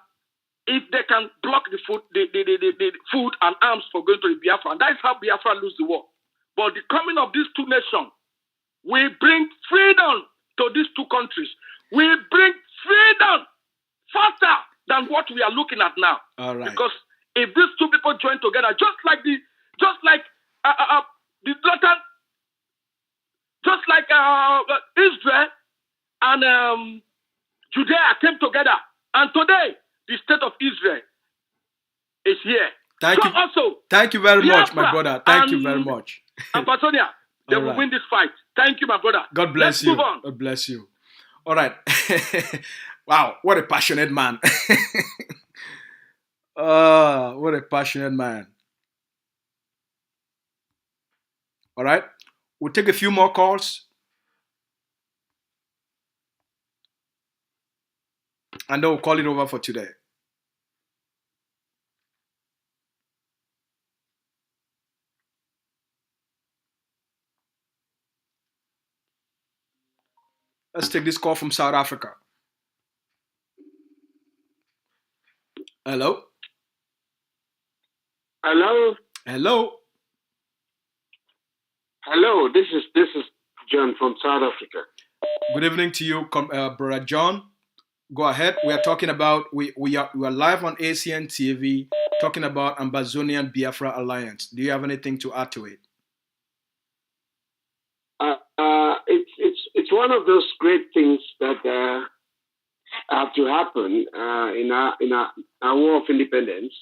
[SPEAKER 18] if they can block the food and arms for going to the Biafra. And that is how Biafra lose the war. But the coming of these two nations will bring freedom to these two countries. Will bring freedom faster than what we are looking at now.
[SPEAKER 1] All right.
[SPEAKER 18] Because if these two people join together, just like Israel and Judea came together, and today the state of Israel is here.
[SPEAKER 1] Thank
[SPEAKER 12] so
[SPEAKER 1] you.
[SPEAKER 12] also,
[SPEAKER 1] Thank you very much, my
[SPEAKER 12] Biafra
[SPEAKER 1] brother. Thank you
[SPEAKER 12] and
[SPEAKER 1] very much.
[SPEAKER 12] Ambazonia, they
[SPEAKER 1] All
[SPEAKER 12] will
[SPEAKER 1] right.
[SPEAKER 12] win this fight. Thank you, my brother.
[SPEAKER 1] God bless
[SPEAKER 12] Let's
[SPEAKER 1] you.
[SPEAKER 12] move on.
[SPEAKER 1] God bless you. All right. Wow, what a passionate man. What a passionate man. All right. We'll take a few more calls. And then we'll call it over for today. Let's take this call from South Africa. Hello?
[SPEAKER 6] Hello?
[SPEAKER 1] Hello?
[SPEAKER 6] Hello, this is John from South Africa.
[SPEAKER 1] Good evening to you, Brother John. Go ahead. We are talking about, we are live on ACN TV talking about Ambazonian Biafra Alliance. Do you have anything to add to it?
[SPEAKER 6] It's one of those great things that have to happen in our war of independence,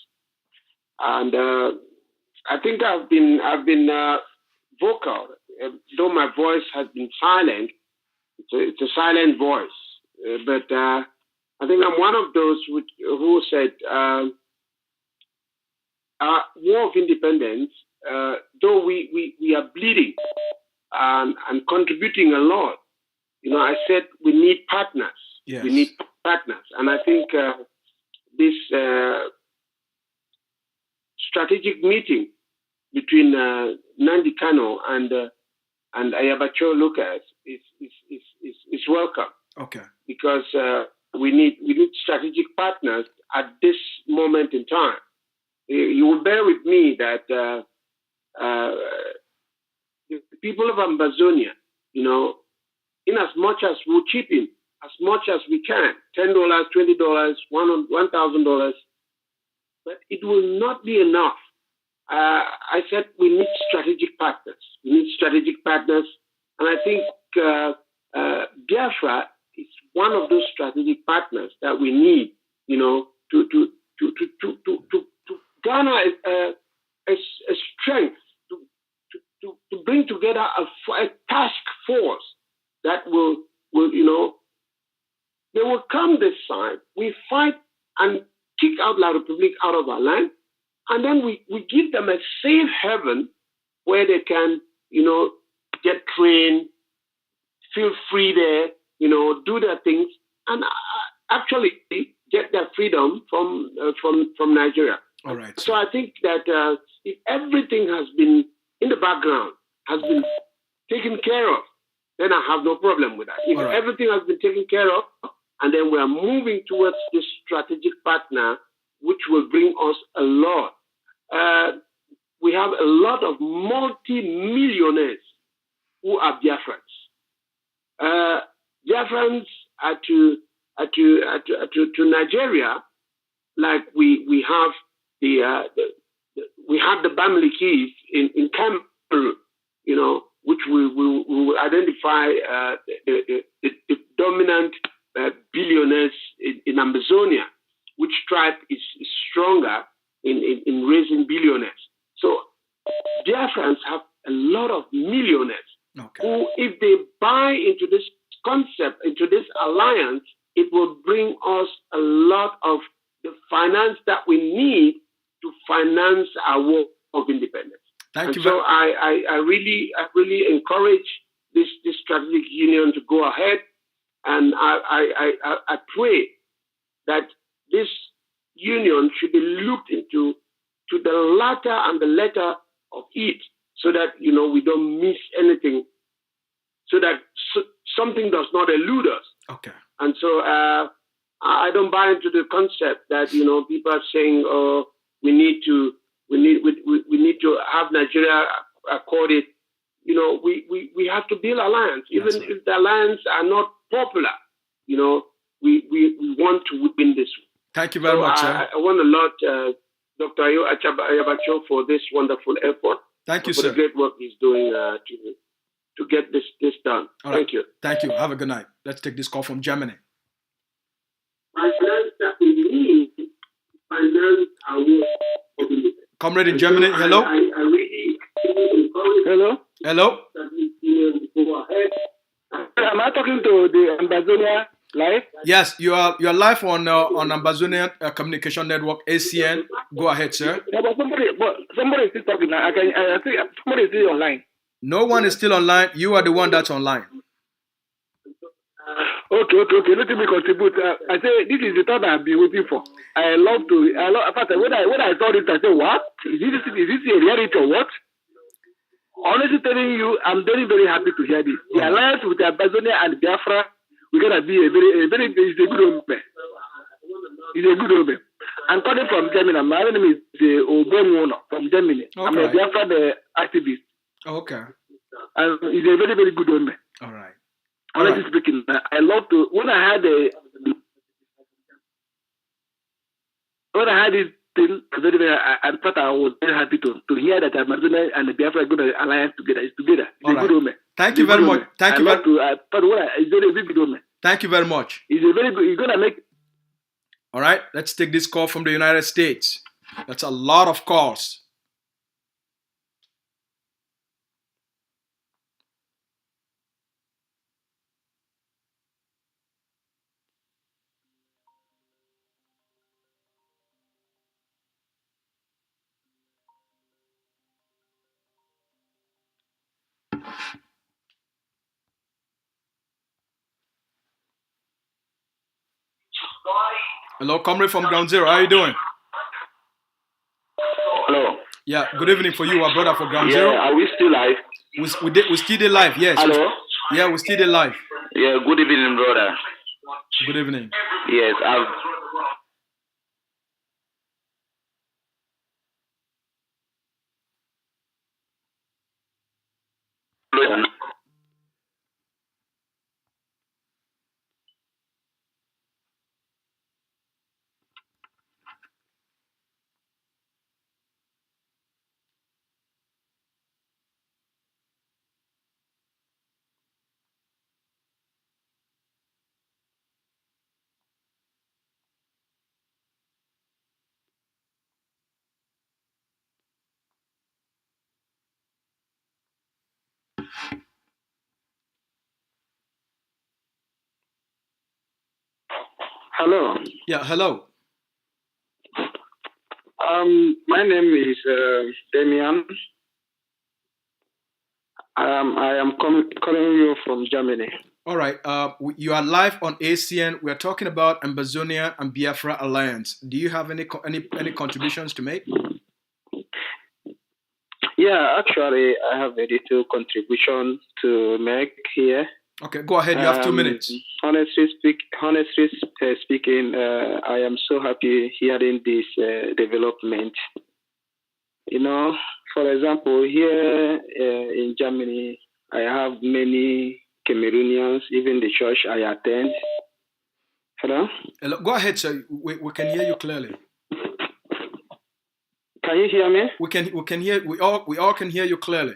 [SPEAKER 6] and I think I've been vocal, though my voice has been silent. It's a silent voice, but I think I'm one of those who said war of independence, though we are bleeding and contributing a lot. You know, I said we need partners.
[SPEAKER 1] Yes.
[SPEAKER 6] We need partners, and I think this strategic meeting between Nandi Kano and AYABA CHO Lucas is welcome.
[SPEAKER 1] Okay.
[SPEAKER 6] Because we need strategic partners at this moment in time. You will bear with me that the people of Ambazonia, you know, in as much as we'll chip in, as much as we can, $10, $20, $1,000, but it will not be enough. I said we need strategic partners. We need strategic partners, and I think Biafra is one of those strategic partners that we need, you know, to garner a strength, to bring together a task force that will, you know, they will come this side. We fight and kick out La Republic out of our land, and then we give them a safe haven where they can, you know, get trained, feel free there, you know, do their things, and actually get their freedom from Nigeria.
[SPEAKER 1] All right.
[SPEAKER 6] So I think that if everything has been in the background, has been taken care of, then I have no problem with that. If everything has been taken care of, and then we are moving towards this strategic partner, which will bring us a lot. We have a lot of multi-millionaires who are Biafrans. Biafrans are to Nigeria, like we have the Bamilekis in Cameroon, you know, which we will identify the dominant billionaires in Ambazonia, which tribe is stronger in raising billionaires. So Biafrans have a lot of millionaires who, if they buy into this concept, into this alliance, it will bring us a lot of the finance that we need to finance our war of independence.
[SPEAKER 1] Thank you.
[SPEAKER 6] So I really encourage this strategic union to go ahead, and I pray that this union should be looked into to the latter and the letter of it, so that, you know, we don't miss anything, so that something does not elude us.
[SPEAKER 1] Okay.
[SPEAKER 6] And so I don't buy into the concept that, you know, people are saying, oh, we need to have Nigeria accorded. You know, we have to build alliance, even if the alliance are not popular. You know, we want to win this.
[SPEAKER 1] Thank you very much, sir.
[SPEAKER 6] I want a lot, Dr. AYABA CHO, for this wonderful effort.
[SPEAKER 1] Thank you,
[SPEAKER 6] for
[SPEAKER 1] sir.
[SPEAKER 6] the great work he's doing to get this done. Thank you.
[SPEAKER 1] Thank you. Have a good night. Let's take this call from Germany.
[SPEAKER 6] Finance that we need, finance our war of independence.
[SPEAKER 1] Comrade in Germany, hello?
[SPEAKER 18] Hello?
[SPEAKER 1] Hello?
[SPEAKER 18] Am I talking to the Ambazonia live?
[SPEAKER 1] Yes, you are live on Ambazonian Communication Network, ACN. Go ahead, sir.
[SPEAKER 18] Yeah, but somebody is still talking now. I see somebody is still online.
[SPEAKER 1] No one is still online. You are the one that's online.
[SPEAKER 18] Okay. Let me contribute. I say this is the time I've been waiting for. In fact, when I saw this, I said, what? Is this a reality or what? Honestly telling you, I'm very, very happy to hear this. The alliance with Ambazonia and Biafra, we're gonna be it's a good omen. It's a good omen. I'm calling from Germany. My name is Obemwono from Germany. Okay. I'm a Biafra activist.
[SPEAKER 1] Okay.
[SPEAKER 18] And it's a very, very good omen.
[SPEAKER 1] All right.
[SPEAKER 18] Honestly speaking, I love to when I had this thing, I thought I was very happy to hear that Amazon and the Biafra are going to alliance together. It's together. It's a good omen.
[SPEAKER 1] Thank you very much. Thank you very much.
[SPEAKER 18] It's very good omen.
[SPEAKER 1] Thank you very much.
[SPEAKER 18] It's a very good. It's gonna make.
[SPEAKER 1] All right. Let's take this call from the United States. That's a lot of calls. Hello, comrade from Ground Zero. How are you doing?
[SPEAKER 9] Hello.
[SPEAKER 1] Yeah, good evening for you, our brother for Ground Zero.
[SPEAKER 9] Are we still live?
[SPEAKER 1] We still live, yes.
[SPEAKER 9] Hello.
[SPEAKER 1] Yeah, we still live.
[SPEAKER 9] Yeah, good evening, brother.
[SPEAKER 1] Good evening.
[SPEAKER 9] Yes, Hello.
[SPEAKER 1] Yeah, hello.
[SPEAKER 9] My name is Damian. I am calling you from Germany.
[SPEAKER 1] All right. You are live on ACN. We are talking about Ambazonia and Biafra alliance. Do you have any contributions to make?
[SPEAKER 9] Yeah, actually, I have a little contribution to make here.
[SPEAKER 1] Okay, go ahead. You have 2 minutes.
[SPEAKER 9] Honestly speaking, I am so happy hearing this development. You know, for example, here in Germany, I have many Cameroonians, even the church I attend. Hello?
[SPEAKER 1] Hello? Go ahead, sir. We can hear you clearly.
[SPEAKER 9] Can you hear me?
[SPEAKER 1] We can hear. We all can hear you clearly.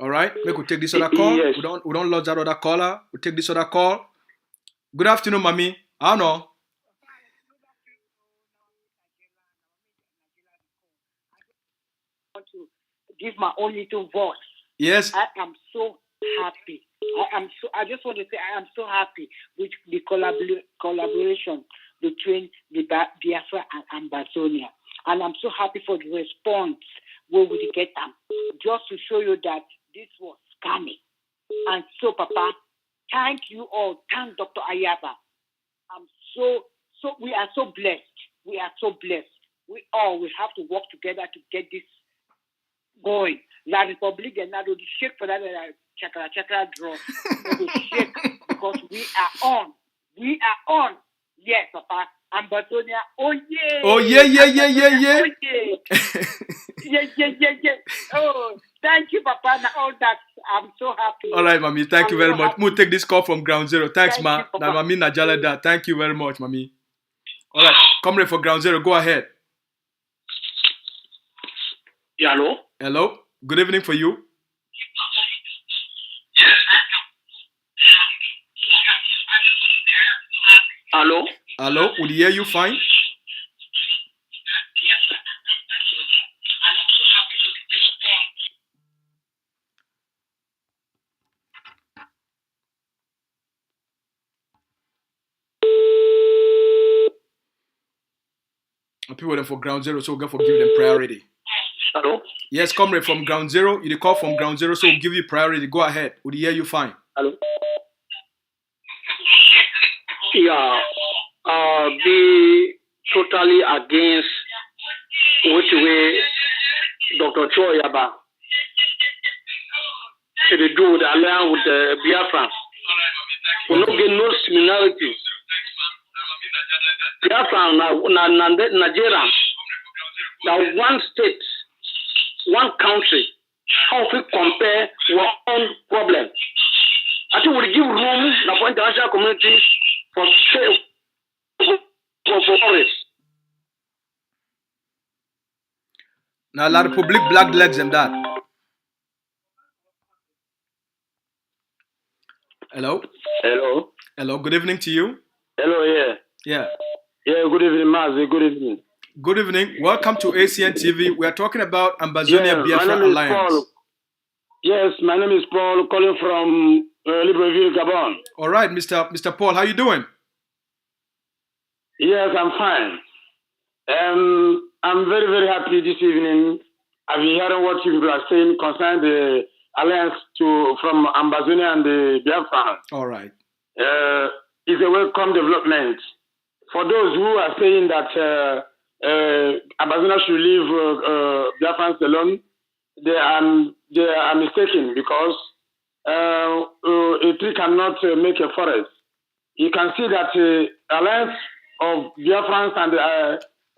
[SPEAKER 1] All right, we could take this other call.
[SPEAKER 9] Yes.
[SPEAKER 1] We don't lose that other caller. We take this other call. Good afternoon, mommy. I don't know.
[SPEAKER 19] I want to give my own little voice.
[SPEAKER 1] Yes.
[SPEAKER 19] I am so happy. I just want to say I am so happy with the collaboration between the Biafra and Ambazonia. And I'm so happy for the response where we get them. Just to show you that this was scamming. And so, Papa, thank you all. Thank Dr. AYABA. We are so blessed. We are so blessed. We have to work together to get this going. La Republic and now the shake for that chakra draw. They will shake because we are on. We are on. Yes, Papa. Ambazonia. Oh yeah.
[SPEAKER 1] Oh yeah.
[SPEAKER 19] Oh yeah. Yeah. Oh, thank you, Papa. Now all that, I'm so happy.
[SPEAKER 1] All right, mommy. Thank you very much. We'll take this call from Ground Zero. Thanks, ma. Now, mommy Najalada. Thank you very much, mommy. All right, comrade for Ground Zero. Go ahead.
[SPEAKER 20] Yeah, hello.
[SPEAKER 1] Hello. Good evening for you. Hello, would hear you fine? People them for ground zero, so we're going to give them priority.
[SPEAKER 18] Hello?
[SPEAKER 1] Yes, comrade from ground zero. You call from ground zero, so we'll give you priority. Go ahead. Would hear you fine?
[SPEAKER 18] Hello? Yeah. Be totally against which way Dr. Cho AYABA they do with the alliance with the Biafra. We don't get no similarities. Biafra Nigeria, now one state, one country. How we compare our own problem? I think we give room for international community for forest.
[SPEAKER 1] Now, La Republic black legs and that. Hello?
[SPEAKER 14] Hello?
[SPEAKER 1] Hello, good evening to you.
[SPEAKER 14] Hello, yeah.
[SPEAKER 1] Yeah.
[SPEAKER 14] Yeah, good evening, Mazi. Good evening.
[SPEAKER 1] Good evening. Welcome to ACN TV. We are talking about Ambazonia Biafra Alliance.
[SPEAKER 14] Paul. Yes, my name is Paul, calling from Libreville, Gabon.
[SPEAKER 1] All right, Mr. Paul, how you doing?
[SPEAKER 14] Yes, I'm fine. I'm very, very happy this evening. I've been hearing what you people are saying concerning the alliance from Ambazonia and the Biafra.
[SPEAKER 1] All right.
[SPEAKER 14] It's a welcome development. For those who are saying that Ambazonia should leave Biafrans alone, they are mistaken, because a tree cannot make a forest. You can see that alliance of Biafrans and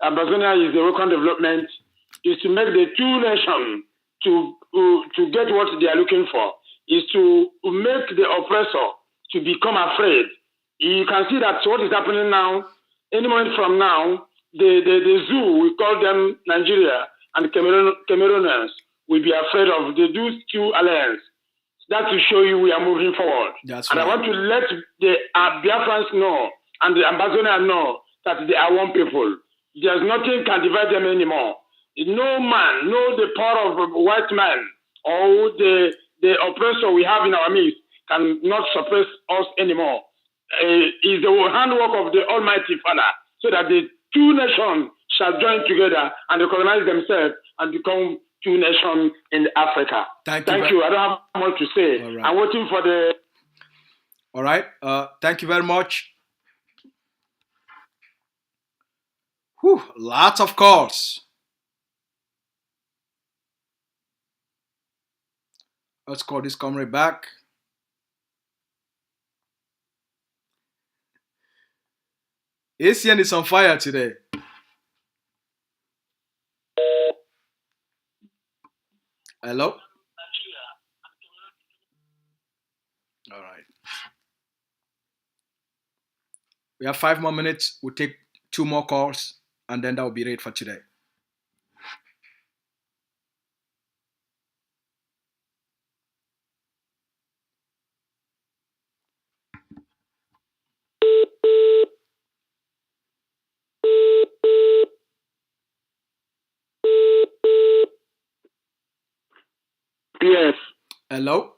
[SPEAKER 14] Ambazonia is a welcome development, is to make the two nations to get what they are looking for, is to make the oppressor to become afraid. You can see that what is happening now, any moment from now, the zoo, we call them Nigeria, and Cameroonians will be afraid of the two alliance. That to show you we are moving forward.
[SPEAKER 1] That's
[SPEAKER 14] and
[SPEAKER 1] right.
[SPEAKER 14] I want to let the Biafrans know and the Ambazonians know that they are one people. There's nothing can divide them anymore. No man, no the power of a white man or the oppressor we have in our midst cannot suppress us anymore. It's the handwork of the Almighty Father, so that the two nations shall join together and recognize themselves and become two nations in Africa.
[SPEAKER 1] Thank
[SPEAKER 14] you. I don't have much to say.
[SPEAKER 1] All right.
[SPEAKER 14] I'm waiting for the...
[SPEAKER 1] All right. Thank you very much. Whew, lots of calls. Let's call this comrade back. ACN is on fire today. Hello? All right. We have 5 more minutes. We'll take 2 more calls, and then that will be it for today.
[SPEAKER 18] Yes.
[SPEAKER 1] Hello?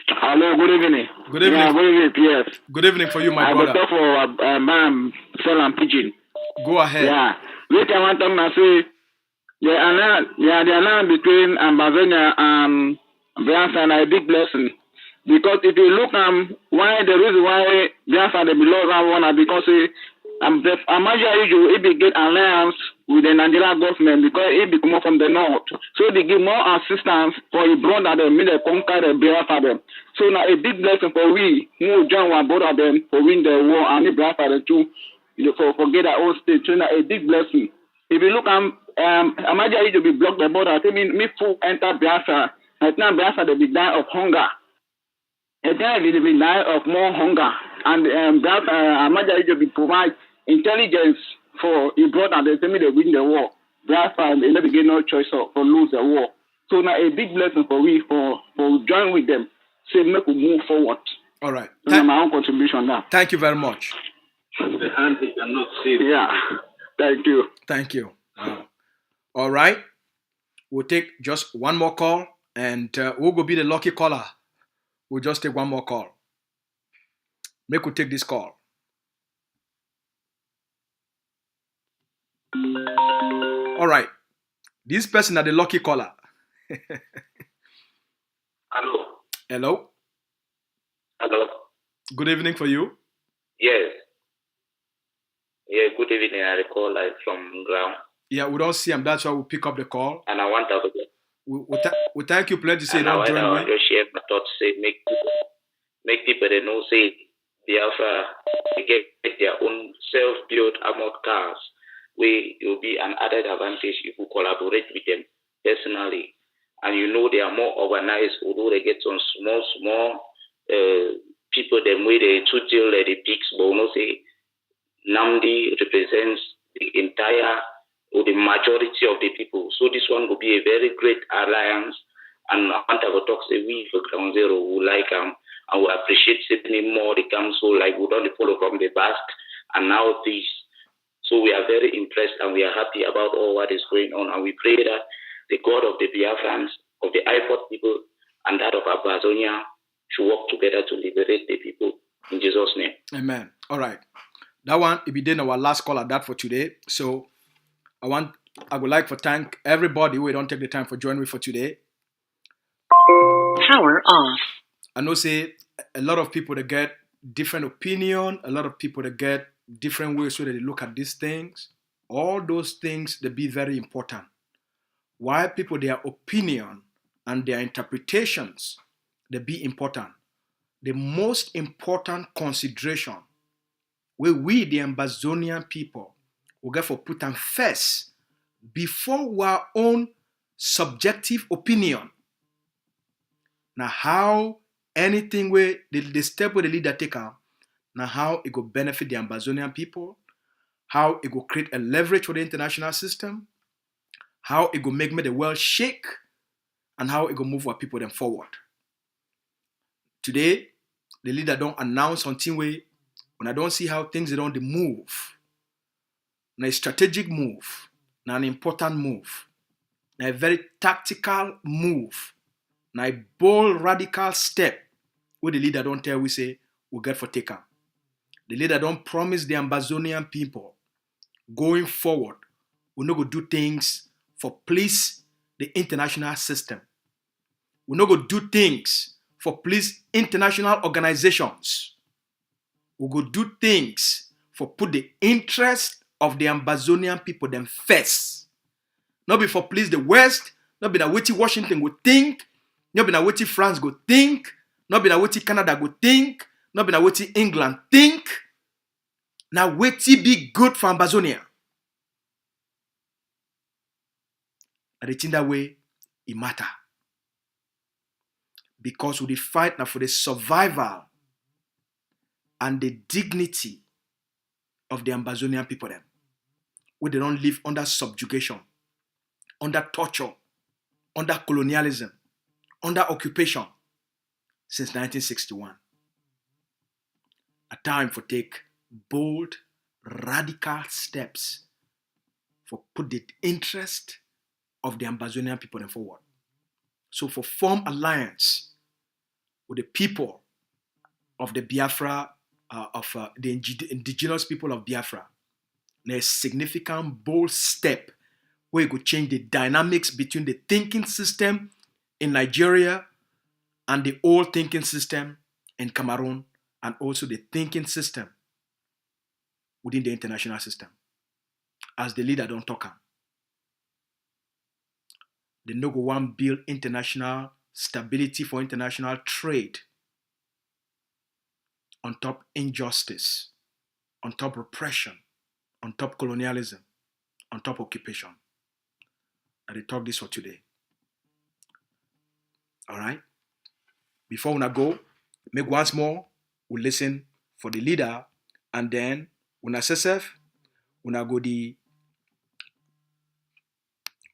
[SPEAKER 18] Hello, good evening.
[SPEAKER 1] Good evening.
[SPEAKER 18] Yeah, good evening, yes.
[SPEAKER 1] Good evening for you, my brother.
[SPEAKER 18] I talk for Ma'am Selam Pigeon.
[SPEAKER 1] Go ahead.
[SPEAKER 18] Yeah. Which I want to say, the alliance between Ambazonia and Biafra is a big blessing. Because if you look why the reason why Biafra they belong one because Ambazonia usually get alliance with the Nigerian government because it be come from the north. So they give more assistance for a brother them, they conquer the Biafra them. So now a big blessing for we who join one both of them for win the war and the Biafra too for get our own state. So now a big blessing. If you look Ambazonia to be blocked the border, I mean me full enter Biafra. Right now Biafra they be die of hunger. And then they will die of more hunger. And Ambazonia to be provide intelligence for a brother, they tell me they win the war. Biafra, they never get no choice for lose the war. So now a big blessing for we for join with them. So make we move forward.
[SPEAKER 1] All right.
[SPEAKER 18] My own contribution now.
[SPEAKER 1] Thank you very much.
[SPEAKER 10] The hand they cannot see.
[SPEAKER 18] Yeah. Thank you.
[SPEAKER 1] Thank you. All right. We'll take just one more call, and who will be the lucky caller? We'll just take one more call. Make we take this call. All right. This person are the lucky caller.
[SPEAKER 15] Hello.
[SPEAKER 1] Hello.
[SPEAKER 15] Hello.
[SPEAKER 1] Good evening for you.
[SPEAKER 15] Yes. Yeah, good evening. I recall from ground.
[SPEAKER 1] Yeah, we don't see him. That's why we pick up the call.
[SPEAKER 15] And I want to
[SPEAKER 1] we thank you plenty. Say
[SPEAKER 15] and
[SPEAKER 1] don't join
[SPEAKER 15] I
[SPEAKER 1] me.
[SPEAKER 15] want to share my thoughts. Say make people they know say Biafra they get their own self-built armored cars. Where it will be an added advantage if we collaborate with them personally. And they are more organized, although they get some small people them way they to deal like the pigs, but say Namdi represents the entire or the majority of the people. So this one will be a very great alliance. And I want to talk say we for Ground Zero who like and we appreciate Sydney more the council like we don't follow from the past and now this. So we are very impressed and we are happy about all what is going on. And we pray that the God of the Biafrans, of the IPOD people, and that of Ambazonia should work together to liberate the people in Jesus' name.
[SPEAKER 1] Amen. All right. That one, it be then our last call at that for today. So I would like to thank everybody who don't take the time for joining me for today.
[SPEAKER 4] Power off.
[SPEAKER 1] I know say a lot of people that get different opinion, a lot of people that get different ways so that they look at these things. All those things, they be very important. Why people, their opinion and their interpretations, they be important. The most important consideration where we, the Ambazonian people, will get for put them first before our own subjective opinion. Now, how anything where the step where the leader take out, now how it will benefit the Ambazonian people, how it will create a leverage for the international system, how it will make the world shake, and how it will move our people then forward. Today, the leader don't announce something way when I don't see how things don't move. Now a strategic move, now an important move, now a very tactical move, now a bold radical step where the leader don't tell we say we get for taker. The leader don't promise the Ambazonian people going forward we're not going to do things for please the international system. We're not going to do things for please international organizations. We're going to do things for put the interest of the Ambazonian people them first. Not be for please the West, not be that what Washington would think, not be that what France go think, not be that what Canada go think, not be that what England think. Now what be good for Ambazonia. And they think that way it matter. Because we fight now for the survival and the dignity of the Ambazonian people them. Where they don't live under subjugation, under torture, under colonialism, under occupation since 1961. A time for take bold, radical steps for put the interest of the Ambazonian people them forward. So for form alliance with the people of the Biafra, the indigenous people of Biafra, a significant bold step where it could change the dynamics between the thinking system in Nigeria and the old thinking system in Cameroon, and also the thinking system within the international system. As the leader don't talk. The no go one build international stability for international trade on top injustice, on top repression, on top colonialism, on top occupation. And they talk this for today. All right? Before we go, make once more, we listen for the leader, and then when I say when I go the...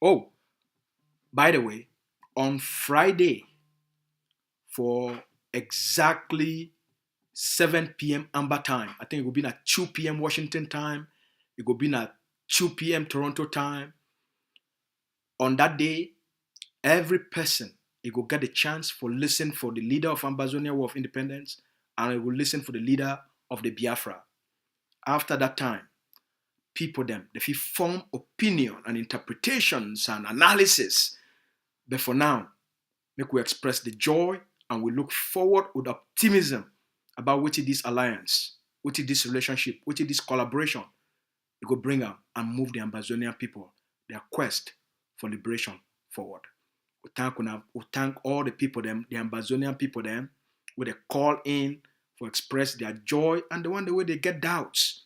[SPEAKER 1] Oh, by the way, on Friday, for exactly 7 p.m. Amber time. I think it will be at 2 p.m. Washington time. It will be at 2 p.m. Toronto time. On that day, every person, it will get a chance for listen for the leader of Ambazonia War of Independence, and it will listen for the leader of the Biafra. After that time, people them, they form opinion and interpretations and analysis. But for now, make we express the joy and we look forward with optimism about what is this alliance, what is this relationship, what is this collaboration. It will bring up and move the Ambazonian people, their quest for liberation forward. We thank all the people them, the Ambazonian people them, where they call in for express their joy and the one the way they get doubts.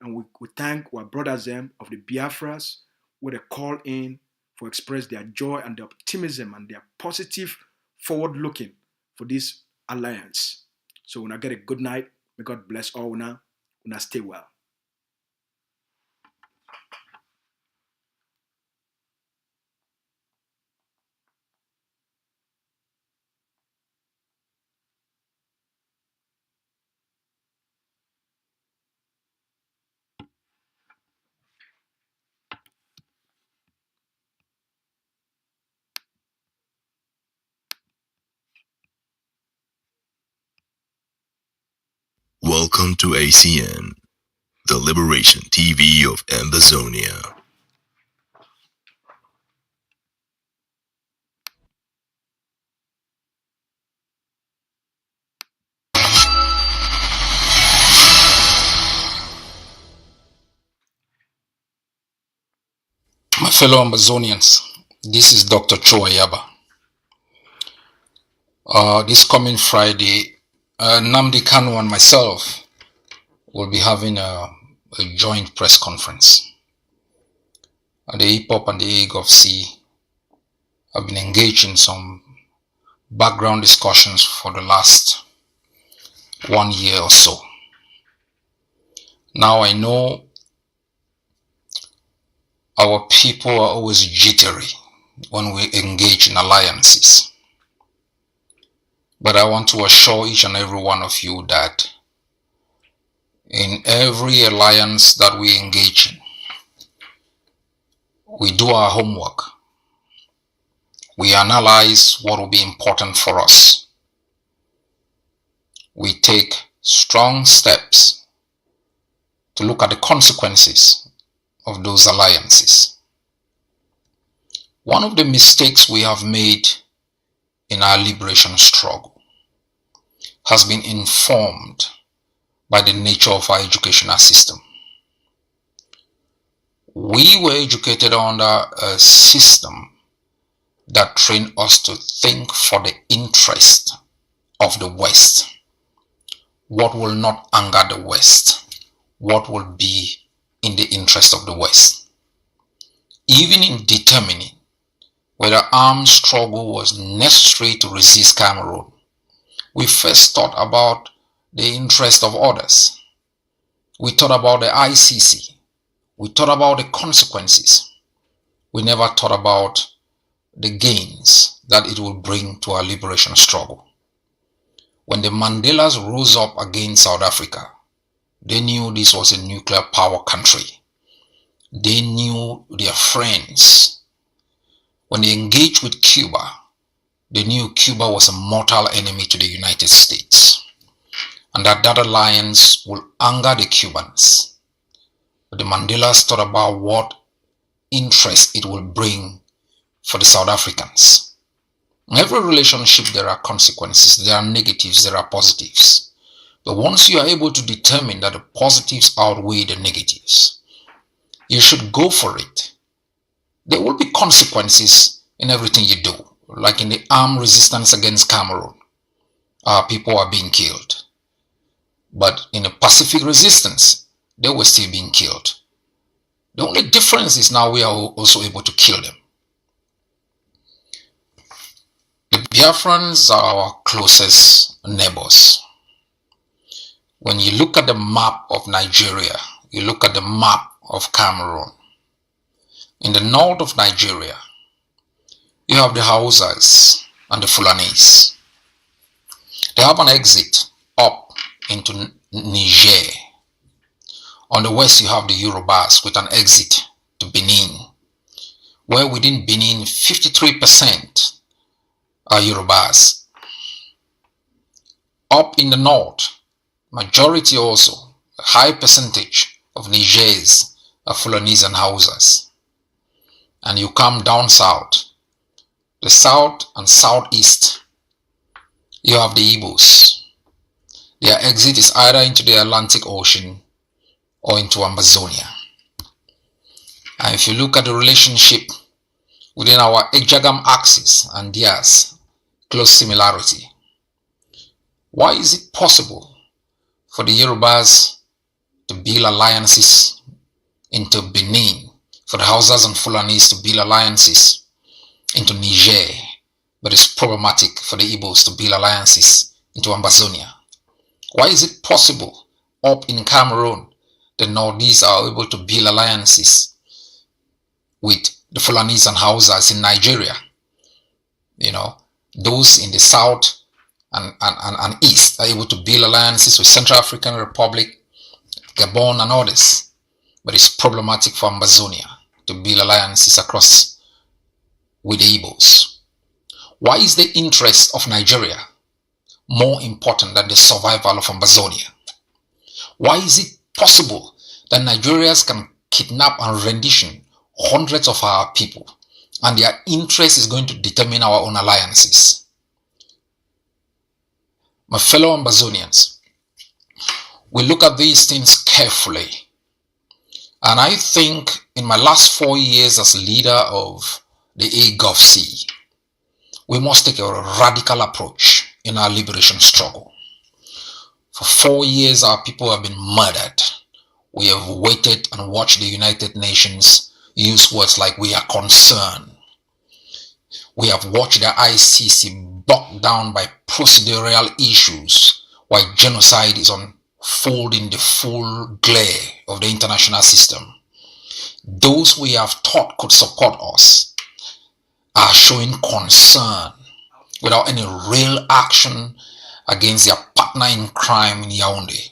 [SPEAKER 1] And we thank our brothers them of the Biafras, where they call in for express their joy and their optimism and their positive forward looking for this alliance. So when I get a good night, may God bless all una stay well.
[SPEAKER 2] Welcome to ACN, the Liberation TV of Ambazonia.
[SPEAKER 3] My fellow Ambazonians, this is Dr. Cho AYABA. This coming Friday, Nnamdi Kanu and myself will be having a joint press conference. The Hip-Hop and the AGOFC have been engaged in some background discussions for the last 1 year or so. Now I know our people are always jittery when we engage in alliances. But I want to assure each and every one of you that in every alliance that we engage in, we do our homework. We analyze what will be important for us. We take strong steps to look at the consequences of those alliances. One of the mistakes we have made in our liberation struggle has been informed by the nature of our educational system. We were educated under a system that trained us to think for the interest of the West. What will not anger the West? What will be in the interest of the West? Even in determining whether armed struggle was necessary to resist Cameroon, we first thought about the interest of others. We thought about the ICC. We thought about the consequences. We never thought about the gains that it will bring to our liberation struggle. When the Mandelas rose up against South Africa, they knew this was a nuclear power country. They knew their friends. When they engaged with Cuba, they knew Cuba was a mortal enemy to the United States, and that alliance will anger the Cubans. But the Mandelas thought about what interest it will bring for the South Africans. In every relationship, there are consequences, there are negatives, there are positives. But once you are able to determine that the positives outweigh the negatives, you should go for it. There will be consequences in everything you do. Like in the armed resistance against Cameroon, people are being killed. But in the Pacific resistance, they were still being killed. The only difference is now we are also able to kill them. The Biafrans are our closest neighbors. When you look at the map of Nigeria, you look at the map of Cameroon. In the north of Nigeria, you have the Hausas and the Fulanis. They have an exit up into Niger. On the west, you have the Yorubas with an exit to Benin, where within Benin, 53% are Yorubas. Up in the north, majority also, a high percentage of Nigers are Fulanese and Hausas. And you come down south, the south and southeast, you have the Igbos. Their exit is either into the Atlantic Ocean or into Ambazonia. And if you look at the relationship within our Ejagam axis and theirs, close similarity. Why is it possible for the Yorubas to build alliances into Benin, for the Hausas and Fulanis to build alliances into Niger, but it's problematic for the Igbos to build alliances into Ambazonia? Why is it possible up in Cameroon, the Northeast are able to build alliances with the Fulanis and Hausas in Nigeria? You know, those in the south and east are able to build alliances with Central African Republic, Gabon and others. But it's problematic for Ambazonia to build alliances across with the Igbos. Why is the interest of Nigeria more important than the survival of Ambazonia? Why is it possible that Nigerians can kidnap and rendition hundreds of our people, and their interest is going to determine our own alliances? My fellow Ambazonians, we look at these things carefully, and I think in my last 4 years as leader of the AGovC, we must take a radical approach in our liberation struggle. For 4 years, our people have been murdered. We have waited and watched the United Nations use words like "we are concerned." We have watched the ICC bogged down by procedural issues while genocide is unfolding the full glare of the international system. Those we have thought could support us are showing concern without any real action against their partner in crime in Yaoundé.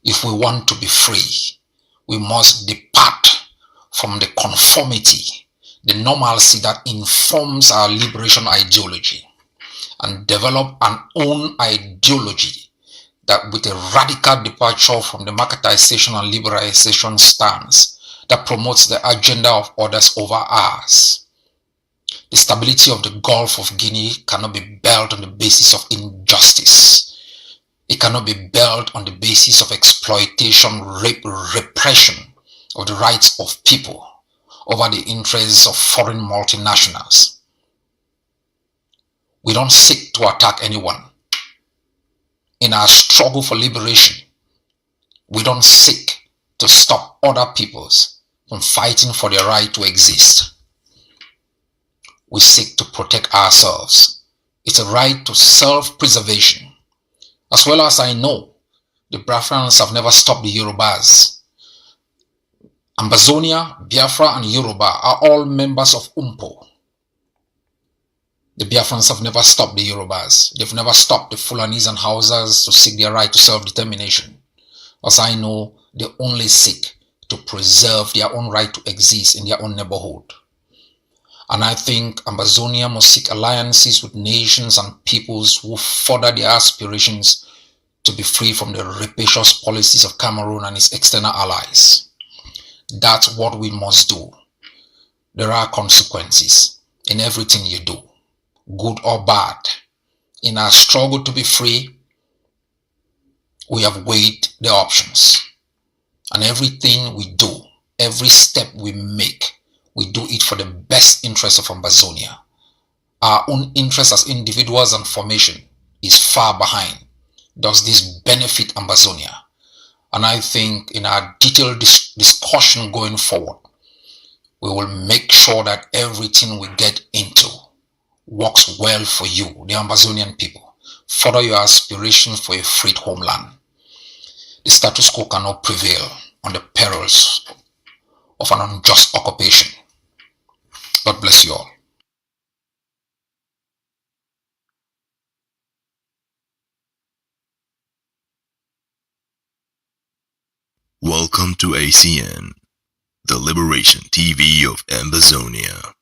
[SPEAKER 3] If we want to be free, we must depart from the conformity, the normalcy that informs our liberation ideology, and develop an own ideology that, with a radical departure from the marketization and liberalization stance that promotes the agenda of others over ours. The stability of the Gulf of Guinea cannot be built on the basis of injustice. It cannot be built on the basis of exploitation, rape, repression of the rights of people over the interests of foreign multinationals. We don't seek to attack anyone. In our struggle for liberation, we don't seek to stop other peoples from fighting for their right to exist. We seek to protect ourselves. It's a right to self-preservation. As well as I know, the Biafrans have never stopped the Yorubas. Ambazonia, Biafra and Yoruba are all members of UMPO. The Biafrans have never stopped the Yorubas. They've never stopped the Fulanis and Hausas to seek their right to self-determination. As I know, they only seek to preserve their own right to exist in their own neighborhood. And I think Ambazonia must seek alliances with nations and peoples who further their aspirations to be free from the rapacious policies of Cameroon and its external allies. That's what we must do. There are consequences in everything you do, good or bad. In our struggle to be free, we have weighed the options. And everything we do, every step we make, we do it for the best interest of Ambazonia. Our own interest as individuals and formation is far behind. Does this benefit Ambazonia? And I think in our detailed discussion going forward, we will make sure that everything we get into works well for you, the Ambazonian people. Further your aspirations for a freed homeland. The status quo cannot prevail on the perils of an unjust occupation. God bless you all.
[SPEAKER 2] Welcome to ACN, the Liberation TV of Ambazonia.